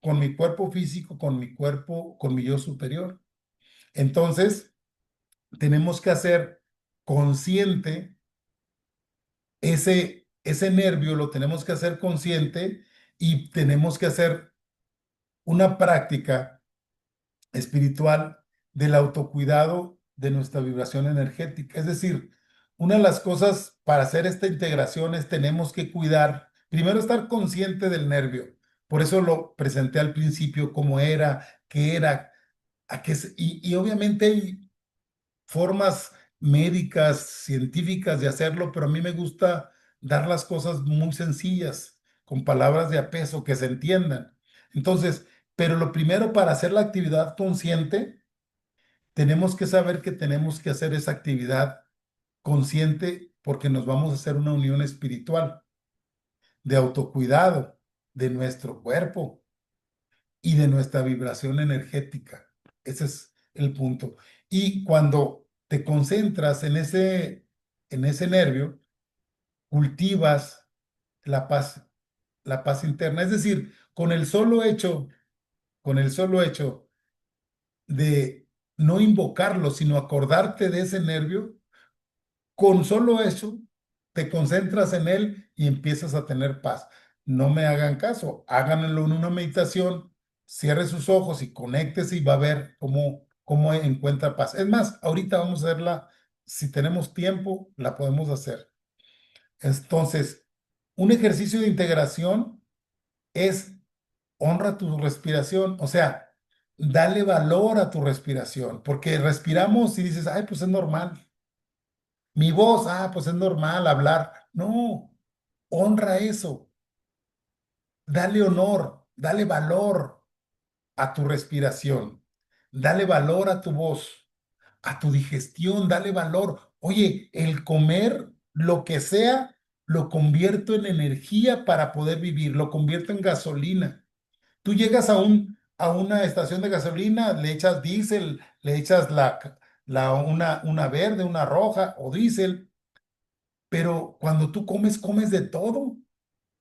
con mi cuerpo físico, con mi cuerpo, con mi yo superior. Entonces, tenemos que hacer consciente ese nervio, lo tenemos que hacer consciente y tenemos que hacer una práctica espiritual del autocuidado de nuestra vibración energética. Es decir, una de las cosas para hacer esta integración es tenemos que cuidar, primero estar consciente del nervio. Por eso lo presenté al principio, cómo era, qué era, y obviamente hay formas médicas, científicas de hacerlo, pero a mí me gusta dar las cosas muy sencillas, con palabras de apeso que se entiendan. Entonces, pero lo primero para hacer la actividad consciente, tenemos que saber que tenemos que hacer esa actividad consciente porque nos vamos a hacer una unión espiritual de autocuidado de nuestro cuerpo y de nuestra vibración energética. Ese es el punto. Y cuando te concentras en ese nervio, cultivas la la paz interna. Es decir, con el solo hecho de no invocarlo, sino acordarte de ese nervio, con solo eso te concentras en él y empiezas a tener paz. No me hagan caso, háganlo en una meditación, cierre sus ojos y conéctese y va a ver cómo encuentra paz. Es más, ahorita vamos a hacerla, si tenemos tiempo, la podemos hacer. Entonces, un ejercicio de integración es honra tu respiración, o sea, dale valor a tu respiración, porque respiramos y dices, ay, pues es normal. Mi voz, pues es normal hablar. No, honra eso, dale honor, dale valor a tu respiración, dale valor a tu voz, a tu digestión, dale valor. Oye, el comer lo que sea, lo convierto en energía para poder vivir, lo convierto en gasolina. Tú llegas a una estación de gasolina, le echas diésel, le echas una verde, una roja o diésel, pero cuando tú comes, comes de todo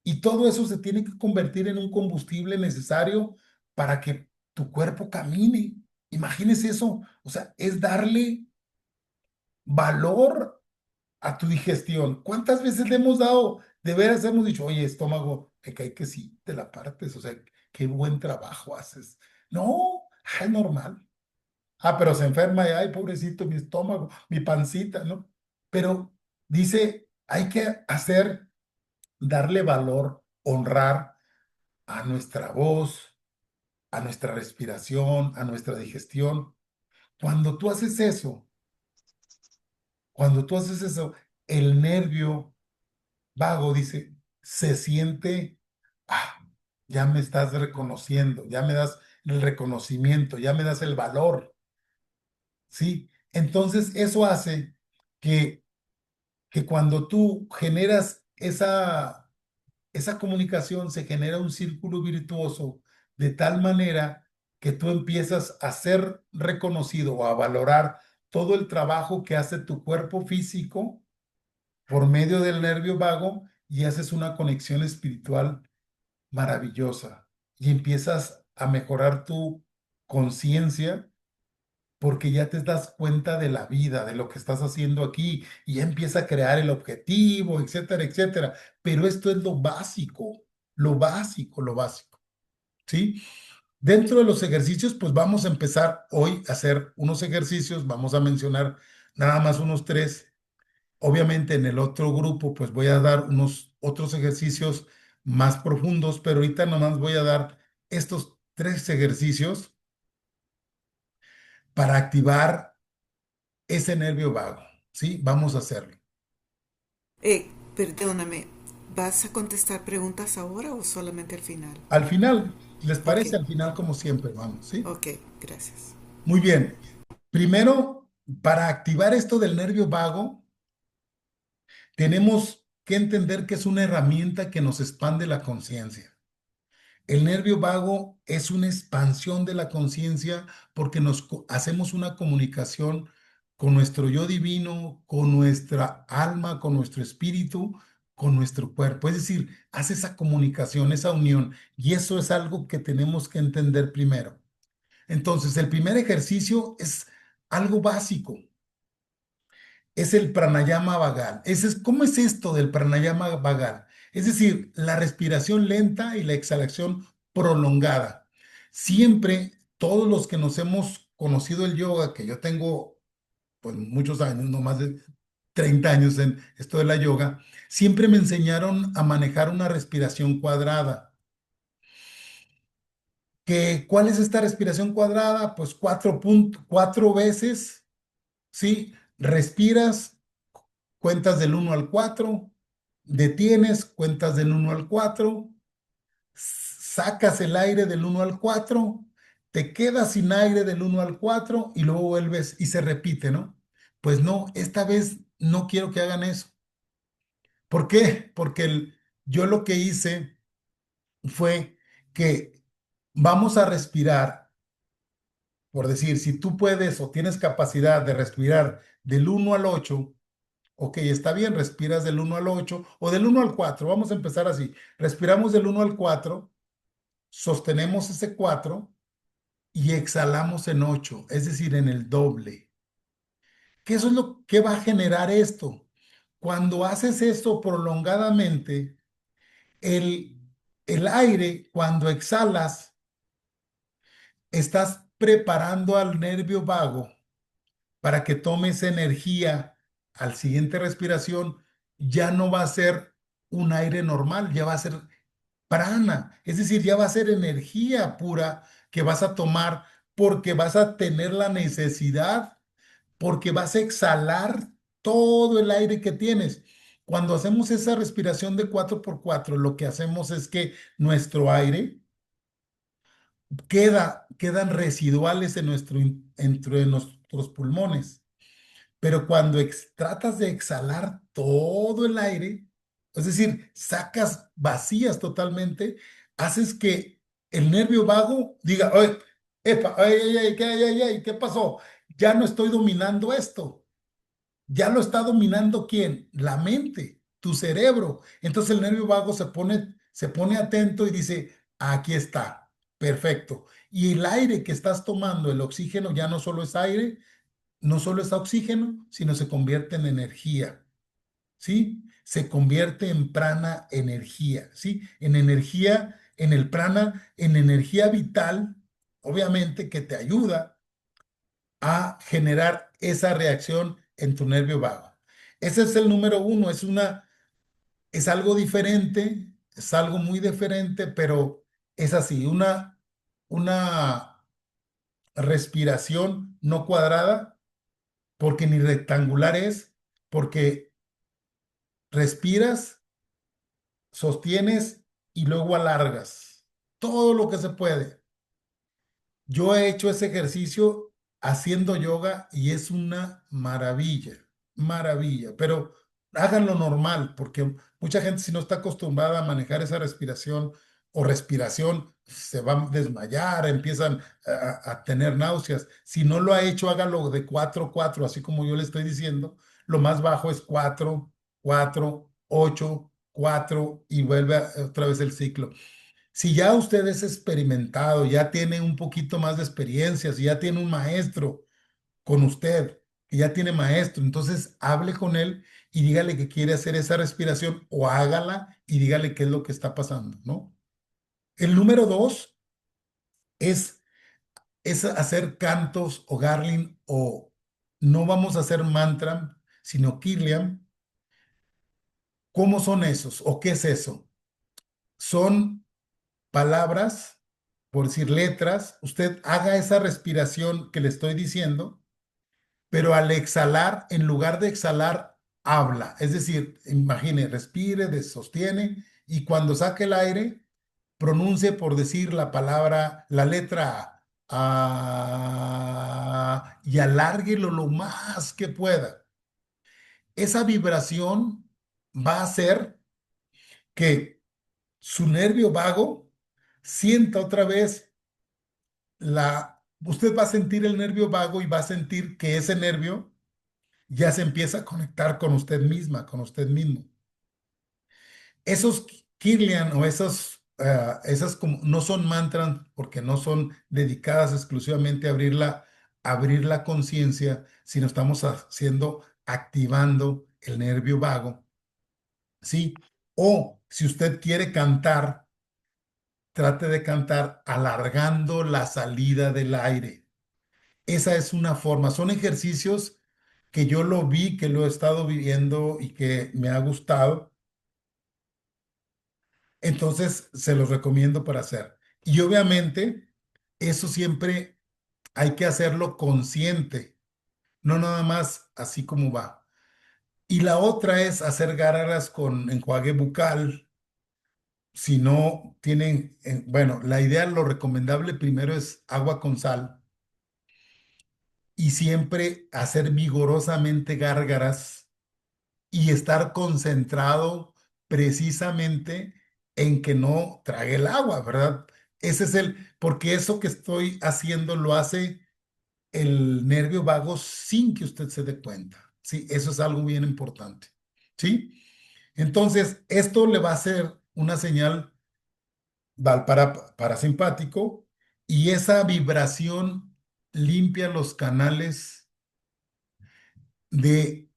y todo eso se tiene que convertir en un combustible necesario para que tu cuerpo camine. Imagínese eso, o sea, es darle valor a tu digestión. ¿Cuántas veces le hemos dado, de veras hemos dicho, oye, estómago, me cae que sí, te la partes, o sea, qué buen trabajo haces? No, es normal. Pero se enferma y, ay, pobrecito, mi estómago, mi pancita, ¿no? Pero dice, hay que darle valor, honrar a nuestra voz, a nuestra respiración, a nuestra digestión. Cuando tú haces eso, cuando tú haces eso, el nervio vago dice, se siente, ah, ya me estás reconociendo, ya me das el reconocimiento, ya me das el valor, ¿sí? Entonces eso hace que, que cuando tú generas esa comunicación, se genera un círculo virtuoso de tal manera que tú empiezas a ser reconocido o a valorar todo el trabajo que hace tu cuerpo físico por medio del nervio vago y haces una conexión espiritual maravillosa y empiezas a mejorar tu conciencia porque ya te das cuenta de la vida, de lo que estás haciendo aquí, y ya empieza a crear el objetivo, etcétera, etcétera. Pero esto es lo básico, lo básico, lo básico, ¿sí? Dentro de los ejercicios, pues vamos a empezar hoy a hacer unos ejercicios, vamos a mencionar nada más unos tres. Obviamente en el otro grupo, pues voy a dar unos otros ejercicios más profundos, pero ahorita nomás voy a dar estos tres ejercicios para activar ese nervio vago, ¿sí? Vamos a hacerlo. Perdóname, ¿vas a contestar preguntas ahora o solamente al final? Al final, ¿les Ok, parece? Al final, como siempre, vamos, ¿sí? ok, gracias. Muy bien. Primero, para activar esto del nervio vago, tenemos que entender que es una herramienta que nos expande la conciencia. El nervio vago es una expansión de la conciencia porque hacemos una comunicación con nuestro yo divino, con nuestra alma, con nuestro espíritu, con nuestro cuerpo. Es decir, hace esa comunicación, esa unión. Y eso es algo que tenemos que entender primero. Entonces, el primer ejercicio es algo básico. Es el pranayama vagal. ¿Cómo es esto del pranayama vagal? Es decir, la respiración lenta y la exhalación prolongada. Siempre, todos los que nos hemos conocido el yoga, que yo tengo pues muchos años, no más de 30 años en esto de la yoga, siempre me enseñaron a manejar una respiración cuadrada. ¿Cuál es esta respiración cuadrada? Pues cuatro veces, ¿sí? Respiras, cuentas del 1 al 4, detienes, cuentas del 1 al 4, sacas el aire del 1 al 4, te quedas sin aire del 1 al 4 y luego vuelves y se repite, ¿no? Pues no, esta vez no quiero que hagan eso. ¿Por qué? Porque yo lo que hice fue que vamos a respirar, por decir, si tú puedes o tienes capacidad de respirar del 1 al 8. Ok, está bien, respiras del 1 al 8 o del 1 al 4. Vamos a empezar así. Respiramos del 1 al 4, sostenemos ese 4 y exhalamos en 8, es decir, en el doble. ¿Qué eso es lo que va a generar esto? Cuando haces esto prolongadamente, el, el aire, cuando exhalas, estás preparando al nervio vago para que tome esa energía al siguiente respiración. Ya no va a ser un aire normal, ya va a ser prana, es decir, ya va a ser energía pura que vas a tomar porque vas a tener la necesidad, porque vas a exhalar todo el aire que tienes. Cuando hacemos esa respiración de 4x4, lo que hacemos es que nuestro aire quedan residuales entre nuestros pulmones. Pero cuando tratas de exhalar todo el aire, es decir, sacas vacías totalmente, haces que el nervio vago diga, oye, epa, ay, ay, ay, ¿qué pasó? Ya no estoy dominando esto. Ya lo está dominando ¿quién? La mente, tu cerebro. Entonces el nervio vago se pone atento y dice, aquí está, perfecto. Y el aire que estás tomando, el oxígeno, ya no solo es aire, no solo es oxígeno, sino se convierte en energía, ¿sí? Se convierte en prana energía, ¿sí? En energía, en el prana, en energía vital, obviamente que te ayuda a generar esa reacción en tu nervio vago. Ese es el número uno, es algo diferente, es algo muy diferente, pero es así, una respiración no cuadrada porque ni rectangular es, porque respiras, sostienes y luego alargas. Todo lo que se puede. Yo he hecho ese ejercicio haciendo yoga y es una maravilla, maravilla, pero háganlo normal, porque mucha gente si no está acostumbrada a manejar esa respiración o respiración, se van a desmayar, empiezan a tener náuseas. Si no lo ha hecho, hágalo de 4 4, así como yo le estoy diciendo. Lo más bajo es 4 4 8 4 y vuelve otra vez el ciclo. Si ya usted es experimentado, ya tiene un poquito más de experiencia, si ya tiene un maestro, con usted, que ya tiene maestro. Entonces, hable con él y dígale que quiere hacer esa respiración o hágala y dígale qué es lo que está pasando, ¿no? El número dos es, es hacer cantos o garling o no vamos a hacer mantra, sino kirliam. ¿Cómo son esos o qué es eso? Son palabras, por decir letras. Usted haga esa respiración que le estoy diciendo, pero al exhalar, en lugar de exhalar, habla. Es decir, imagine, respire, sostiene y cuando saque el aire, pronuncie por decir la palabra, la letra A, y alárguelo lo más que pueda. Esa vibración va a hacer que su nervio vago sienta otra vez usted va a sentir el nervio vago y va a sentir que ese nervio ya se empieza a conectar con usted misma, con usted mismo. Esos Kirlian o esas como, no son mantras porque no son dedicadas exclusivamente a abrir la conciencia, sino estamos haciendo, activando el nervio vago, ¿sí? O si usted quiere cantar, trate de cantar alargando la salida del aire. Esa es una forma, son ejercicios que yo lo vi, que lo he estado viviendo y que me ha gustado. Entonces, se los recomiendo para hacer. Y obviamente, eso siempre hay que hacerlo consciente, no nada más así como va. Y la otra es hacer gárgaras con enjuague bucal. Si no tienen, bueno, la idea, lo recomendable primero es agua con sal y siempre hacer vigorosamente gárgaras y estar concentrado precisamente en que no trague el agua, ¿verdad? Ese es porque eso que estoy haciendo lo hace el nervio vago sin que usted se dé cuenta. Sí, eso es algo bien importante. ¿Sí? Entonces, esto le va a hacer una señal parasimpático y esa vibración limpia los canales de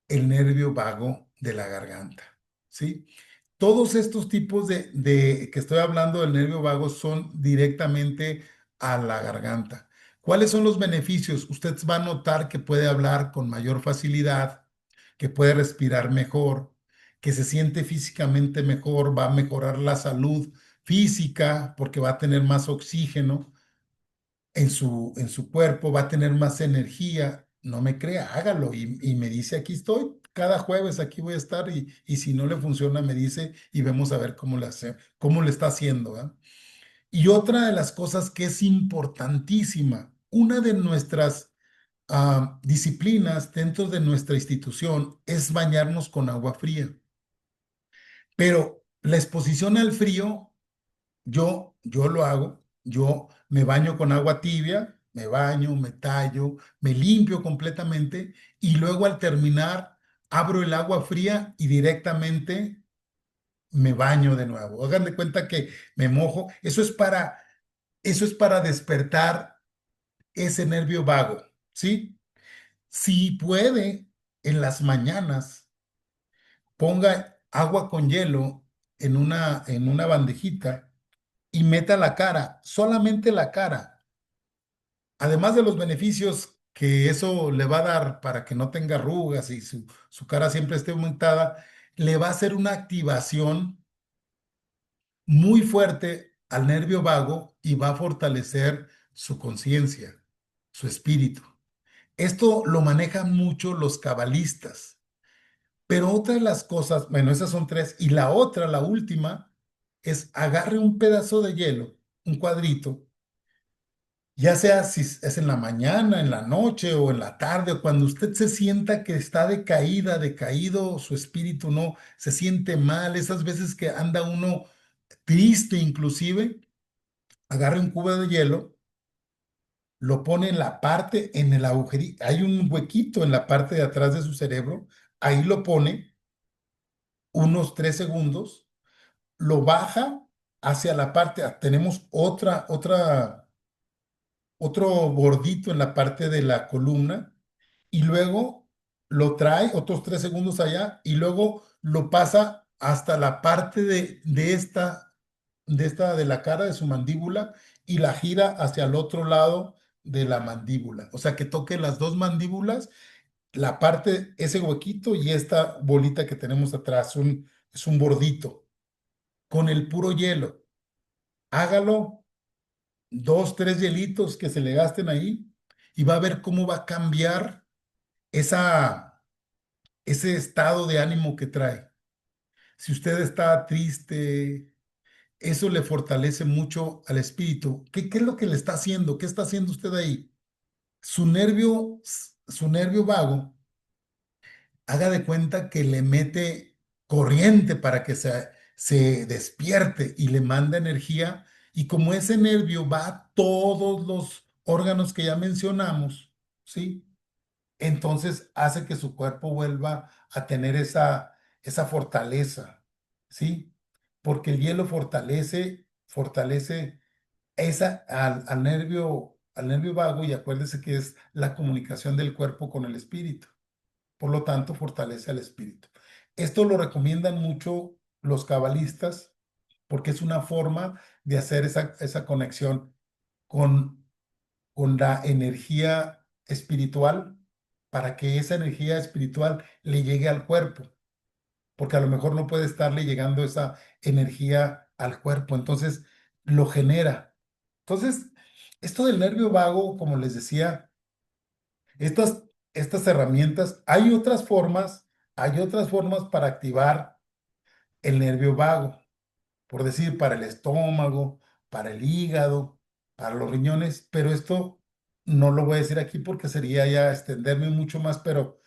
el nervio vago de la garganta, ¿sí? Todos estos tipos que estoy hablando del nervio vago son directamente a la garganta. ¿Cuáles son los beneficios? Usted va a notar que puede hablar con mayor facilidad, que puede respirar mejor, que se siente físicamente mejor, va a mejorar la salud física porque va a tener más oxígeno en su cuerpo, va a tener más energía. No me crea, hágalo y me dice, aquí estoy, cada jueves aquí voy a estar y si no le funciona me dice y vemos a ver cómo le está haciendo, ¿verdad? Y otra de las cosas que es importantísima, una de nuestras disciplinas dentro de nuestra institución es bañarnos con agua fría, pero la exposición al frío yo lo hago, yo me baño con agua tibia, me baño, me tallo, me limpio completamente y luego al terminar abro el agua fría y directamente me baño de nuevo. Hagan de cuenta que me mojo. Eso es para despertar ese nervio vago, ¿sí? Si puede, en las mañanas ponga agua con hielo en una bandejita y meta la cara, solamente la cara. Además de los beneficios que eso le va a dar para que no tenga arrugas y su cara siempre esté aumentada, le va a hacer una activación muy fuerte al nervio vago y va a fortalecer su conciencia, su espíritu. Esto lo manejan mucho los cabalistas, pero otra de las cosas, bueno, esas son tres, y la otra, la última, es agarre un pedazo de hielo, un cuadrito, ya sea si es en la mañana, en la noche o en la tarde, o cuando usted se sienta que está decaída, decaído, su espíritu no se siente mal, esas veces que anda uno triste inclusive, agarre un cubo de hielo, lo pone en la parte, en el agujerito, hay un huequito en la parte de atrás de su cerebro, ahí lo pone unos 3 segundos, lo baja hacia la parte, tenemos otra otro bordito en la parte de la columna y luego lo trae otros 3 segundos allá y luego lo pasa hasta la parte de la cara de su mandíbula y la gira hacia el otro lado de la mandíbula. O sea, que toque las dos mandíbulas, la parte, ese huequito y esta bolita que tenemos atrás, es un bordito con el puro hielo. Hágalo, 2, 3 hielitos que se le gasten ahí y va a ver cómo va a cambiar esa, ese estado de ánimo que trae. Si usted está triste, eso le fortalece mucho al espíritu. ¿Qué es lo que le está haciendo? ¿Qué está haciendo usted ahí? Su nervio vago, haga de cuenta que le mete corriente para que se despierte y le manda energía. Y como ese nervio va a todos los órganos que ya mencionamos, ¿sí? Entonces hace que su cuerpo vuelva a tener esa fortaleza, ¿sí? Porque el hielo fortalece al nervio vago y acuérdese que es la comunicación del cuerpo con el espíritu. Por lo tanto, fortalece al espíritu. Esto lo recomiendan mucho los cabalistas porque es una forma de hacer esa conexión con la energía espiritual para que esa energía espiritual le llegue al cuerpo, porque a lo mejor no puede estarle llegando esa energía al cuerpo, entonces lo genera. Entonces, esto del nervio vago, como les decía, estas, estas herramientas, hay otras formas para activar el nervio vago, por decir, para el estómago, para el hígado, para los riñones, pero esto no lo voy a decir aquí porque sería ya extenderme mucho más, pero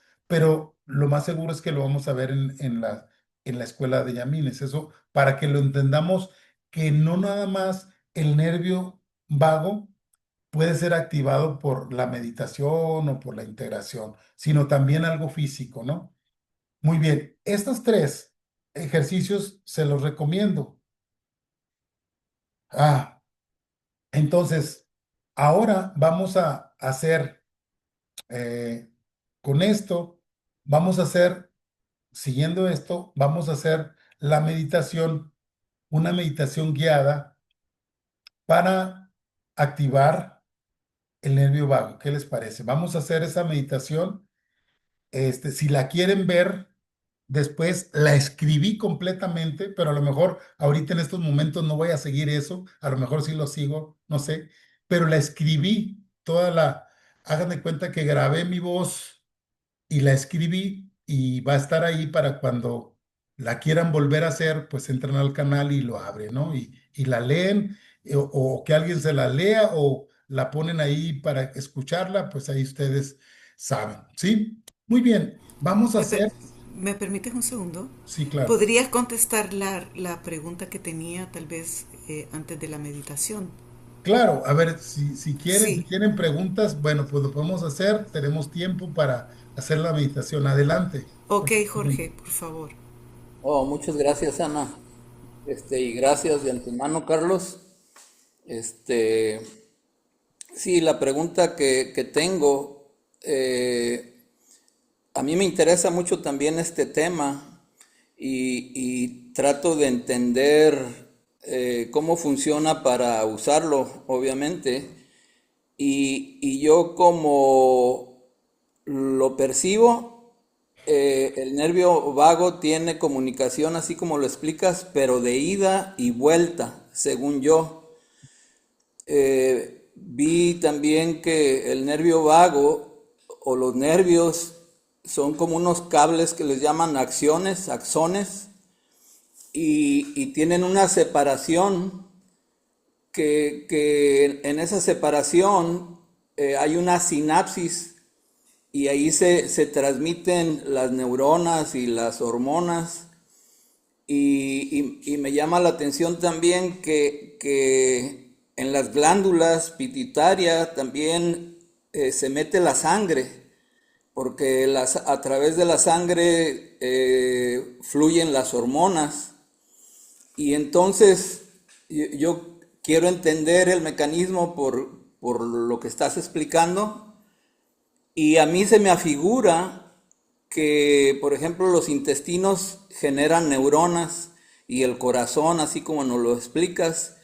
lo más seguro es que lo vamos a ver en la escuela de Yamines, eso para que lo entendamos que no nada más el nervio vago puede ser activado por la meditación o por la integración, sino también algo físico, ¿no? Muy bien, estos 3 ejercicios se los recomiendo. Ah, entonces, ahora vamos a hacer, eh, con esto, vamos a hacer, siguiendo esto, vamos a hacer la meditación, una meditación guiada para activar el nervio vago. ¿Qué les parece? Vamos a hacer esa meditación. Si la quieren ver, después la escribí completamente, pero a lo mejor ahorita en estos momentos no voy a seguir eso, a lo mejor sí lo sigo, no sé, pero la escribí, hagan de cuenta que grabé mi voz y la escribí y va a estar ahí para cuando la quieran volver a hacer, pues entran al canal y lo abren, ¿no? Y la leen o que alguien se la lea o la ponen ahí para escucharla, pues ahí ustedes saben, ¿sí? Muy bien, vamos a ¿Me, per- hacer, ¿Me permites un segundo? sí, claro. ¿Podrías contestar la pregunta que tenía tal vez antes de la meditación? Claro, a ver, si Sí. tienen preguntas, bueno, pues lo podemos hacer, tenemos tiempo para hacer la meditación. Adelante. Ok, Jorge, por favor. Oh, muchas gracias, Ana. Y gracias de antemano, Carlos. Este, sí, la pregunta que tengo, a mí me interesa mucho también este tema y trato de entender cómo funciona para usarlo, obviamente. Y yo como lo percibo, el nervio vago tiene comunicación así como lo explicas, pero de ida y vuelta, según yo. Vi también que el nervio vago o los nervios son como unos cables que les llaman axones, y tienen una separación que en esa separación hay una sinapsis y ahí se transmiten las neuronas y las hormonas. Y me llama la atención también que en las glándulas pituitarias también se mete la sangre, porque a través de la sangre fluyen las hormonas. Y entonces yo quiero entender el mecanismo por lo que estás explicando. Y a mí se me afigura que, por ejemplo, los intestinos generan neuronas y el corazón, así como nos lo explicas,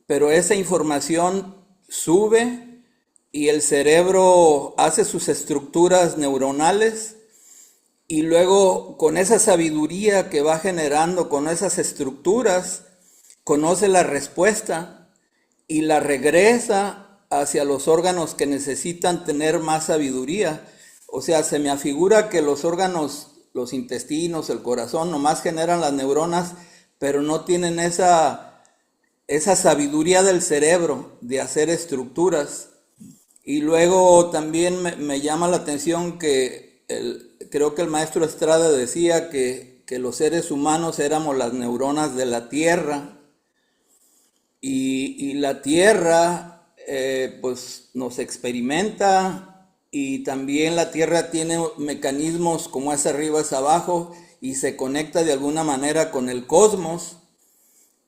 pero esa información sube y el cerebro hace sus estructuras neuronales y luego con esa sabiduría que va generando con esas estructuras, conoce la respuesta y la regresa hacia los órganos que necesitan tener más sabiduría. O sea, se me afigura que los órganos, los intestinos, el corazón, nomás generan las neuronas, pero no tienen esa sabiduría del cerebro de hacer estructuras. Y luego también me llama la atención que creo que el maestro Estrada decía que los seres humanos éramos las neuronas de la Tierra y la Tierra pues nos experimenta y también la Tierra tiene mecanismos como es arriba es abajo y se conecta de alguna manera con el cosmos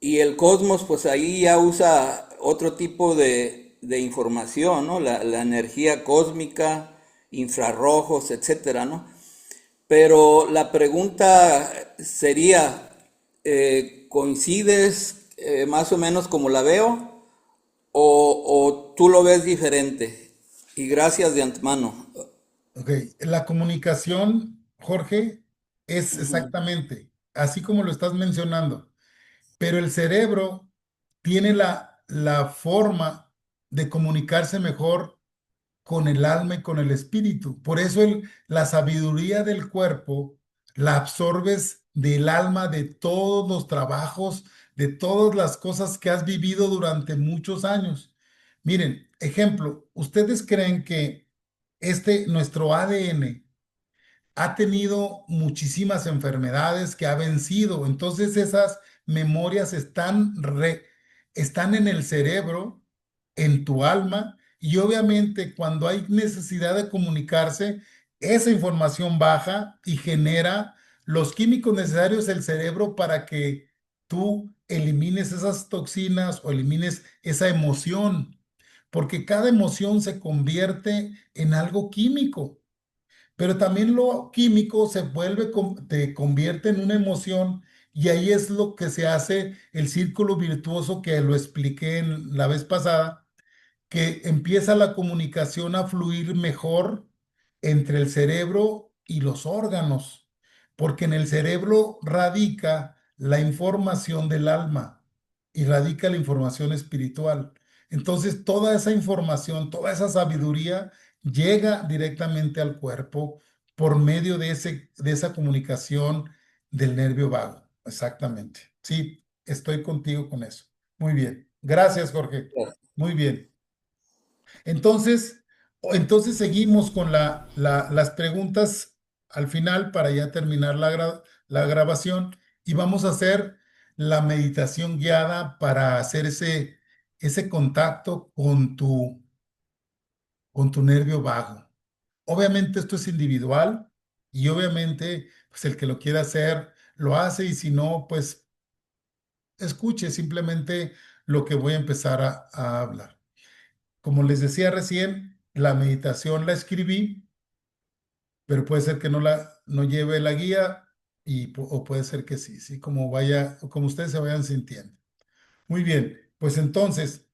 y el cosmos pues ahí ya usa otro tipo de información, ¿no? La energía cósmica, infrarrojos, etcétera, ¿no? Pero la pregunta sería, ¿coincides más o menos como la veo o tú lo ves diferente? Y gracias de antemano. Ok, la comunicación, Jorge, es Ujú. exactamente así como lo estás mencionando, pero el cerebro tiene la forma de comunicarse mejor con el alma y con el espíritu. Por eso la sabiduría del cuerpo la absorbes del alma, de todos los trabajos, de todas las cosas que has vivido durante muchos años. Miren, ejemplo, ¿ustedes creen que nuestro ADN ha tenido muchísimas enfermedades que ha vencido? Entonces esas memorias están en el cerebro, en tu alma, y obviamente cuando hay necesidad de comunicarse, esa información baja y genera los químicos necesarios del cerebro para que tú elimines esas toxinas o elimines esa emoción, porque cada emoción se convierte en algo químico. Pero también lo químico te convierte en una emoción y ahí es lo que se hace el círculo virtuoso que lo expliqué en la vez pasada, que empieza la comunicación a fluir mejor entre el cerebro y los órganos, porque en el cerebro radica la información del alma y radica la información espiritual. Entonces, toda esa información, toda esa sabiduría llega directamente al cuerpo por medio de esa comunicación del nervio vago. Exactamente. Sí, estoy contigo con eso. Muy bien. Gracias, Jorge. Muy bien. Entonces, entonces seguimos con las preguntas al final para ya terminar la grabación y vamos a hacer la meditación guiada para hacer ese contacto con tu nervio vago. Obviamente esto es individual y obviamente pues el que lo quiera hacer lo hace y si no, pues escuche simplemente lo que voy a empezar a hablar. Como les decía recién, la meditación la escribí, pero puede ser que no lleve la guía o puede ser que sí, sí, como ustedes se vayan sintiendo. Muy bien, pues entonces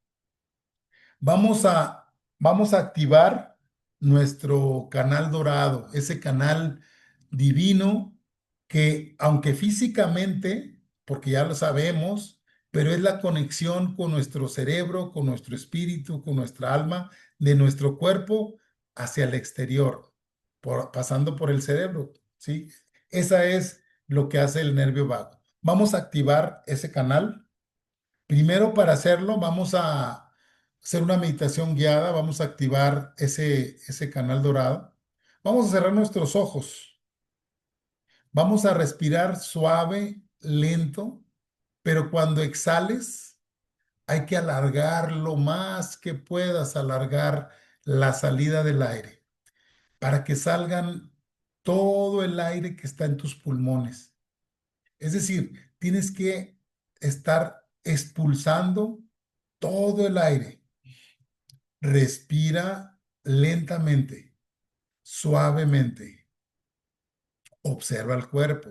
Vamos a, vamos a activar nuestro canal dorado, ese canal divino que, aunque físicamente, porque ya lo sabemos, pero es la conexión con nuestro cerebro, con nuestro espíritu, con nuestra alma, de nuestro cuerpo hacia el exterior, pasando por el cerebro, ¿sí? Esa es lo que hace el nervio vago. Vamos a activar ese canal. Primero, para hacerlo, vamos a hacer una meditación guiada, vamos a activar ese canal dorado. Vamos a cerrar nuestros ojos, vamos a respirar suave, lento, pero cuando exhales hay que alargar lo más que puedas, alargar la salida del aire para que salgan todo el aire que está en tus pulmones. Es decir, tienes que estar expulsando todo el aire. Respira lentamente, suavemente. Observa el cuerpo.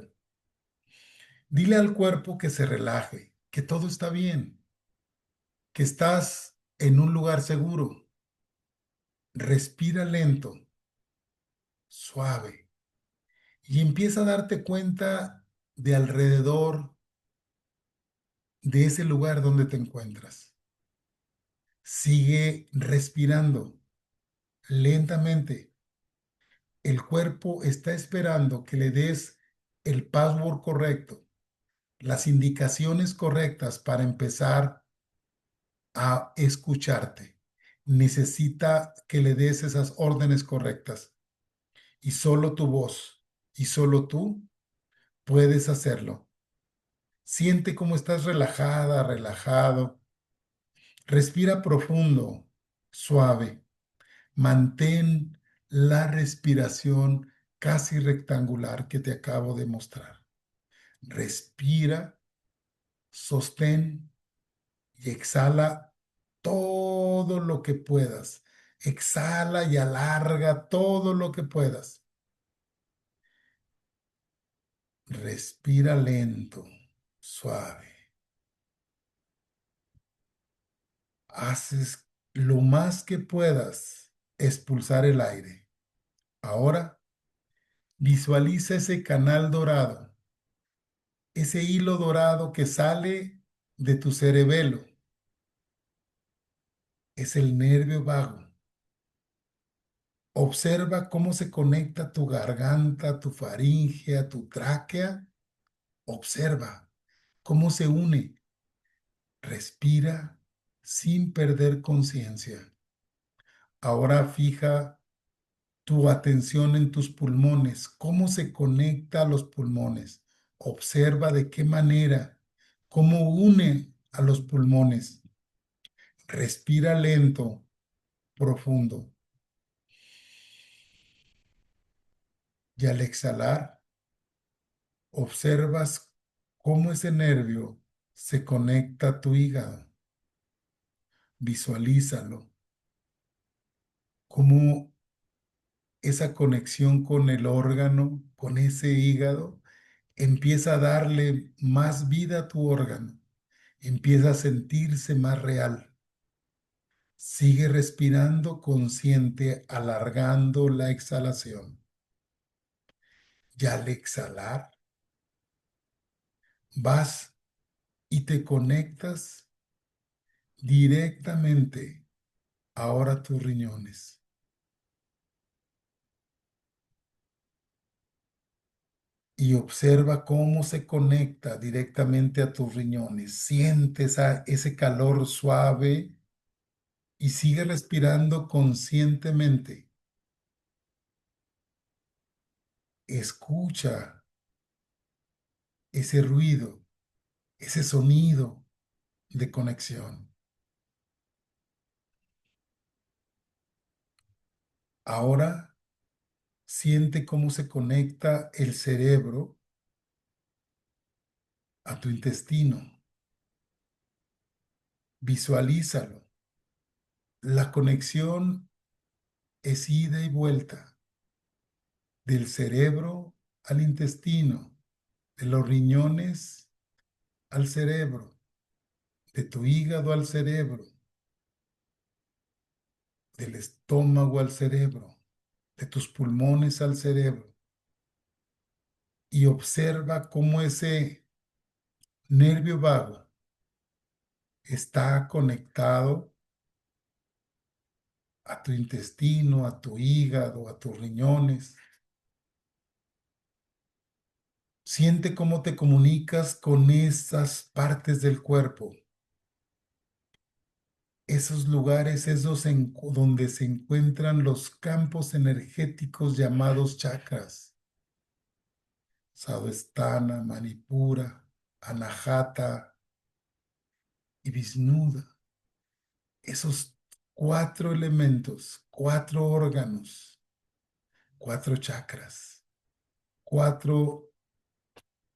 Dile al cuerpo que se relaje, que todo está bien, que estás en un lugar seguro. Respira lento, suave, y empieza a darte cuenta de alrededor de ese lugar donde te encuentras. Sigue respirando lentamente. El cuerpo está esperando que le des el password correcto, las indicaciones correctas para empezar a escucharte. Necesita que le des esas órdenes correctas y solo tu voz y solo tú puedes hacerlo. Siente cómo estás relajada, relajado. Respira profundo, suave. Mantén la respiración casi rectangular que te acabo de mostrar. Respira, sostén y exhala todo lo que puedas. Exhala y alarga todo lo que puedas. Respira lento, suave. Haces lo más que puedas expulsar el aire. Ahora visualiza ese canal dorado, ese hilo dorado que sale de tu cerebelo. Es el nervio vago. Observa cómo se conecta tu garganta, tu faringe, tu tráquea. Observa cómo se une. Respira sin perder conciencia. Ahora fija tu atención en tus pulmones, cómo se conecta a los pulmones. Observa de qué manera, cómo une a los pulmones. Respira lento, profundo. Y al exhalar, observas cómo ese nervio se conecta a tu hígado. Visualízalo, cómo esa conexión con el órgano, con ese hígado, empieza a darle más vida a tu órgano, empieza a sentirse más real. Sigue respirando consciente, alargando la exhalación. Y al exhalar, vas y te conectas directamente ahora a tus riñones. Y observa cómo se conecta directamente a tus riñones. Siente ese calor suave y sigue respirando conscientemente. Escucha ese ruido, ese sonido de conexión. Ahora siente cómo se conecta el cerebro a tu intestino. Visualízalo. La conexión es ida y vuelta del cerebro al intestino, de los riñones al cerebro, de tu hígado al cerebro, del estómago al cerebro, de tus pulmones al cerebro. Y observa cómo ese nervio vago está conectado a tu intestino, a tu hígado, a tus riñones. Siente cómo te comunicas con esas partes del cuerpo, esos lugares, donde se encuentran los campos energéticos llamados chakras. Svadhisthana, Manipura, Anahata y Visnuda. Esos cuatro elementos, cuatro órganos, cuatro chakras, cuatro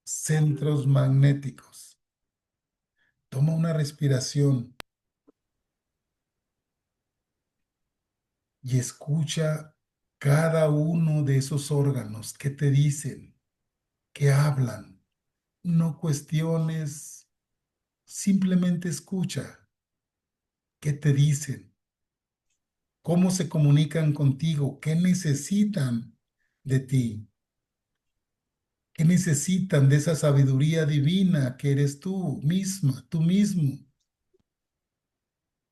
centros magnéticos. Toma una respiración y escucha cada uno de esos órganos que te dicen, que hablan. No cuestiones, simplemente escucha qué te dicen, cómo se comunican contigo, qué necesitan de ti, qué necesitan de esa sabiduría divina que eres tú misma, tú mismo,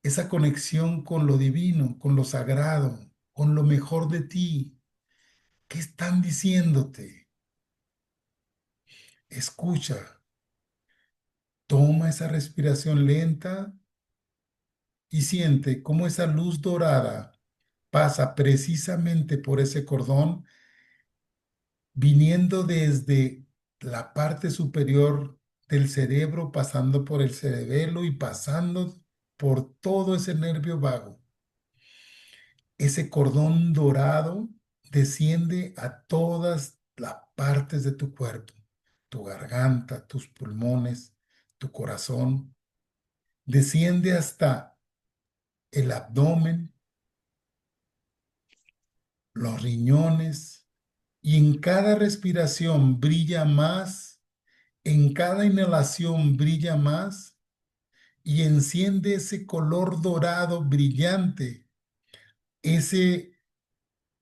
esa conexión con lo divino, con lo sagrado, con lo mejor de ti. ¿Qué están diciéndote? Escucha, toma esa respiración lenta y siente cómo esa luz dorada pasa precisamente por ese cordón, viniendo desde la parte superior del cerebro, pasando por el cerebelo y pasando por todo ese nervio vago. Ese cordón dorado desciende a todas las partes de tu cuerpo, tu garganta, tus pulmones, tu corazón. Desciende hasta el abdomen, los riñones, y en cada respiración brilla más, en cada inhalación brilla más y enciende ese color dorado brillante, ese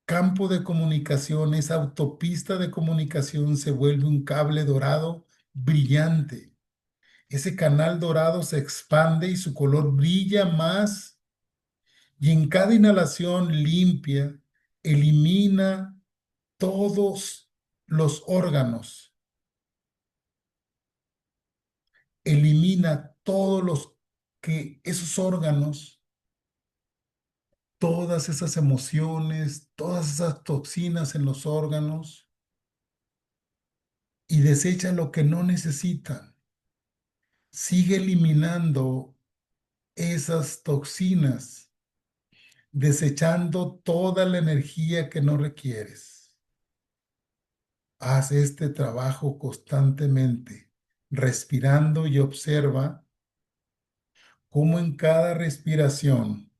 campo de comunicación, esa autopista de comunicación se vuelve un cable dorado brillante. Ese canal dorado se expande y su color brilla más y en cada inhalación limpia, elimina todos los órganos, elimina todos los que esos órganos, todas esas emociones, todas esas toxinas en los órganos y desecha lo que no necesitan. Sigue eliminando esas toxinas, desechando toda la energía que no requieres. Haz este trabajo constantemente, respirando y observa cómo en cada respiración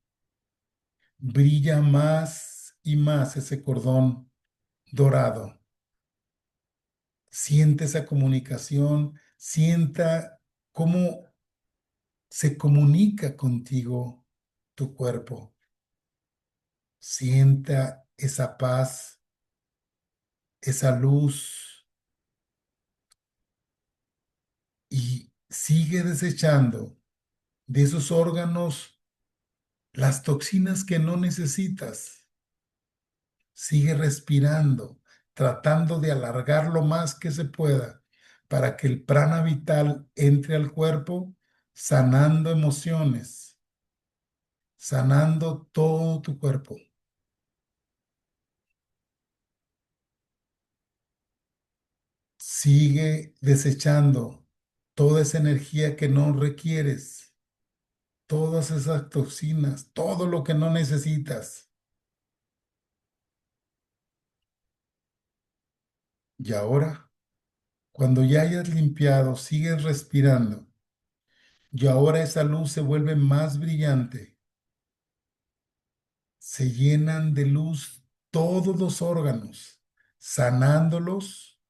brilla más y más ese cordón dorado. Siente esa comunicación, sienta cómo se comunica contigo tu cuerpo. Sienta esa paz, esa luz y sigue desechando de esos órganos las toxinas que no necesitas. Sigue respirando, tratando de alargar lo más que se pueda para que el prana vital entre al cuerpo, sanando emociones, sanando todo tu cuerpo. Sigue desechando toda esa energía que no requieres, todas esas toxinas, todo lo que no necesitas. Y ahora, cuando ya hayas limpiado, sigues respirando. Y ahora esa luz se vuelve más brillante. Se llenan de luz todos los órganos, sanándolos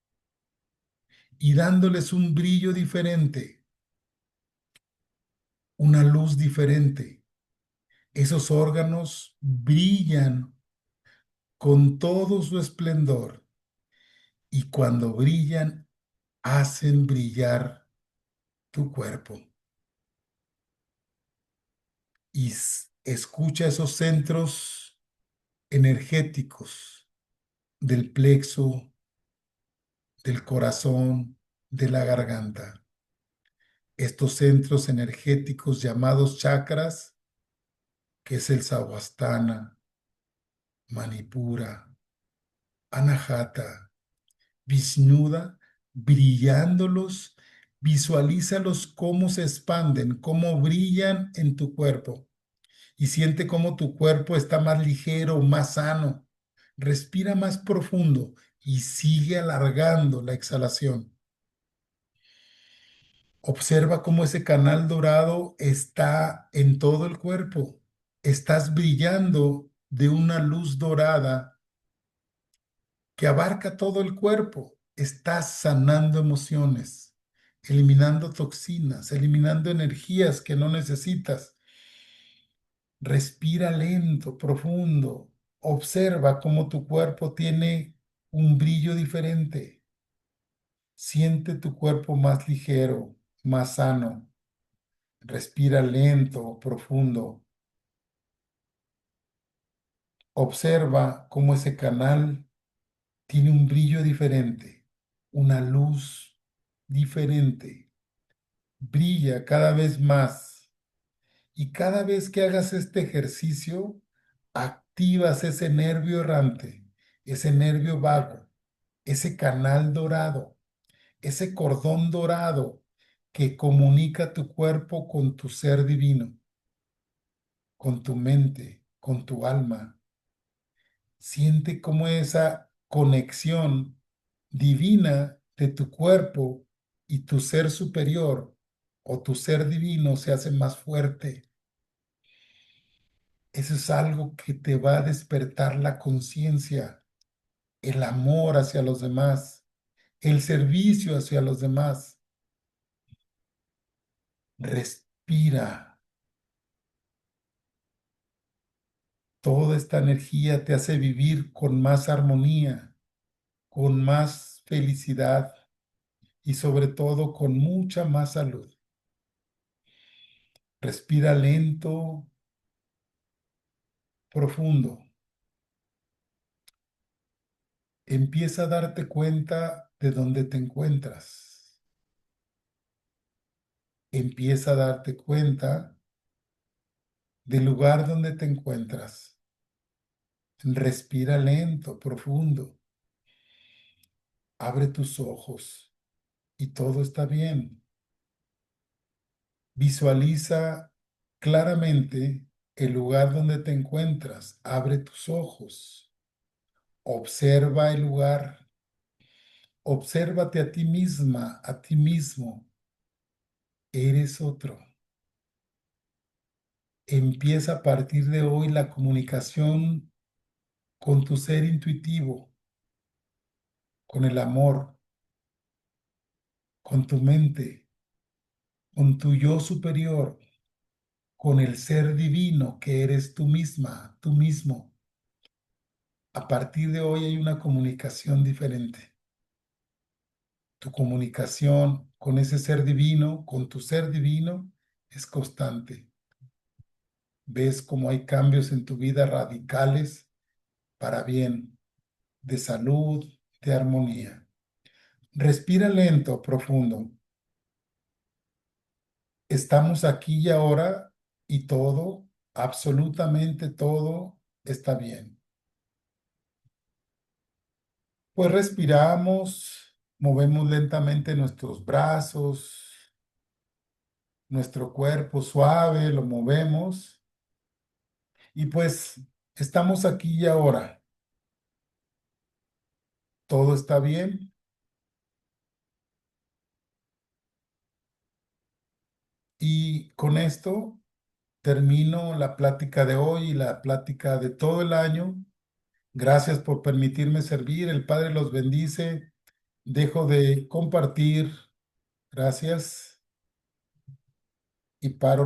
y dándoles un brillo diferente, una luz diferente. Esos órganos brillan con todo su esplendor y cuando brillan, hacen brillar tu cuerpo. Y escucha esos centros energéticos del plexo, del corazón, de la garganta. Estos centros energéticos llamados chakras, que es el Savastana, Manipura, Anahata, Visnuda, brillándolos, visualízalos cómo se expanden, cómo brillan en tu cuerpo y siente cómo tu cuerpo está más ligero, más sano. Respira más profundo y sigue alargando la exhalación. Observa cómo ese canal dorado está en todo el cuerpo. Estás brillando de una luz dorada que abarca todo el cuerpo. Estás sanando emociones, eliminando toxinas, eliminando energías que no necesitas. Respira lento, profundo. Observa cómo tu cuerpo tiene un brillo diferente. Siente tu cuerpo más ligero, más sano. Respira lento, profundo. Observa cómo ese canal tiene un brillo diferente, una luz diferente. Brilla cada vez más. Y cada vez que hagas este ejercicio, activas ese nervio errante, ese nervio vago, ese canal dorado, ese cordón dorado que comunica tu cuerpo con tu ser divino, con tu mente, con tu alma. Siente cómo esa conexión divina de tu cuerpo y tu ser superior o tu ser divino se hace más fuerte. Eso es algo que te va a despertar la conciencia, el amor hacia los demás, el servicio hacia los demás. Respira. Toda esta energía te hace vivir con más armonía, con más felicidad y sobre todo con mucha más salud. Respira lento, profundo. Empieza a darte cuenta de dónde te encuentras. Empieza a darte cuenta del lugar donde te encuentras. Respira lento, profundo. Abre tus ojos y todo está bien. Visualiza claramente el lugar donde te encuentras. Abre tus ojos. Observa el lugar. Obsérvate a ti misma, a ti mismo. Eres otro. Empieza a partir de hoy la comunicación con tu ser intuitivo, con el amor, con tu mente, con tu yo superior, con el ser divino que eres tú misma, tú mismo. A partir de hoy hay una comunicación diferente. Tu comunicación con ese ser divino, con tu ser divino, es constante. Ves cómo hay cambios en tu vida radicales para bien, de salud, de armonía. Respira lento, profundo. Estamos aquí y ahora y todo, absolutamente todo está bien. Pues respiramos, movemos lentamente nuestros brazos, nuestro cuerpo suave, lo movemos y pues estamos aquí y ahora. Todo está bien y con esto termino la plática de hoy y la plática de todo el año. Gracias por permitirme servir. El Padre los bendice. Dejo de compartir. Gracias. Y paro.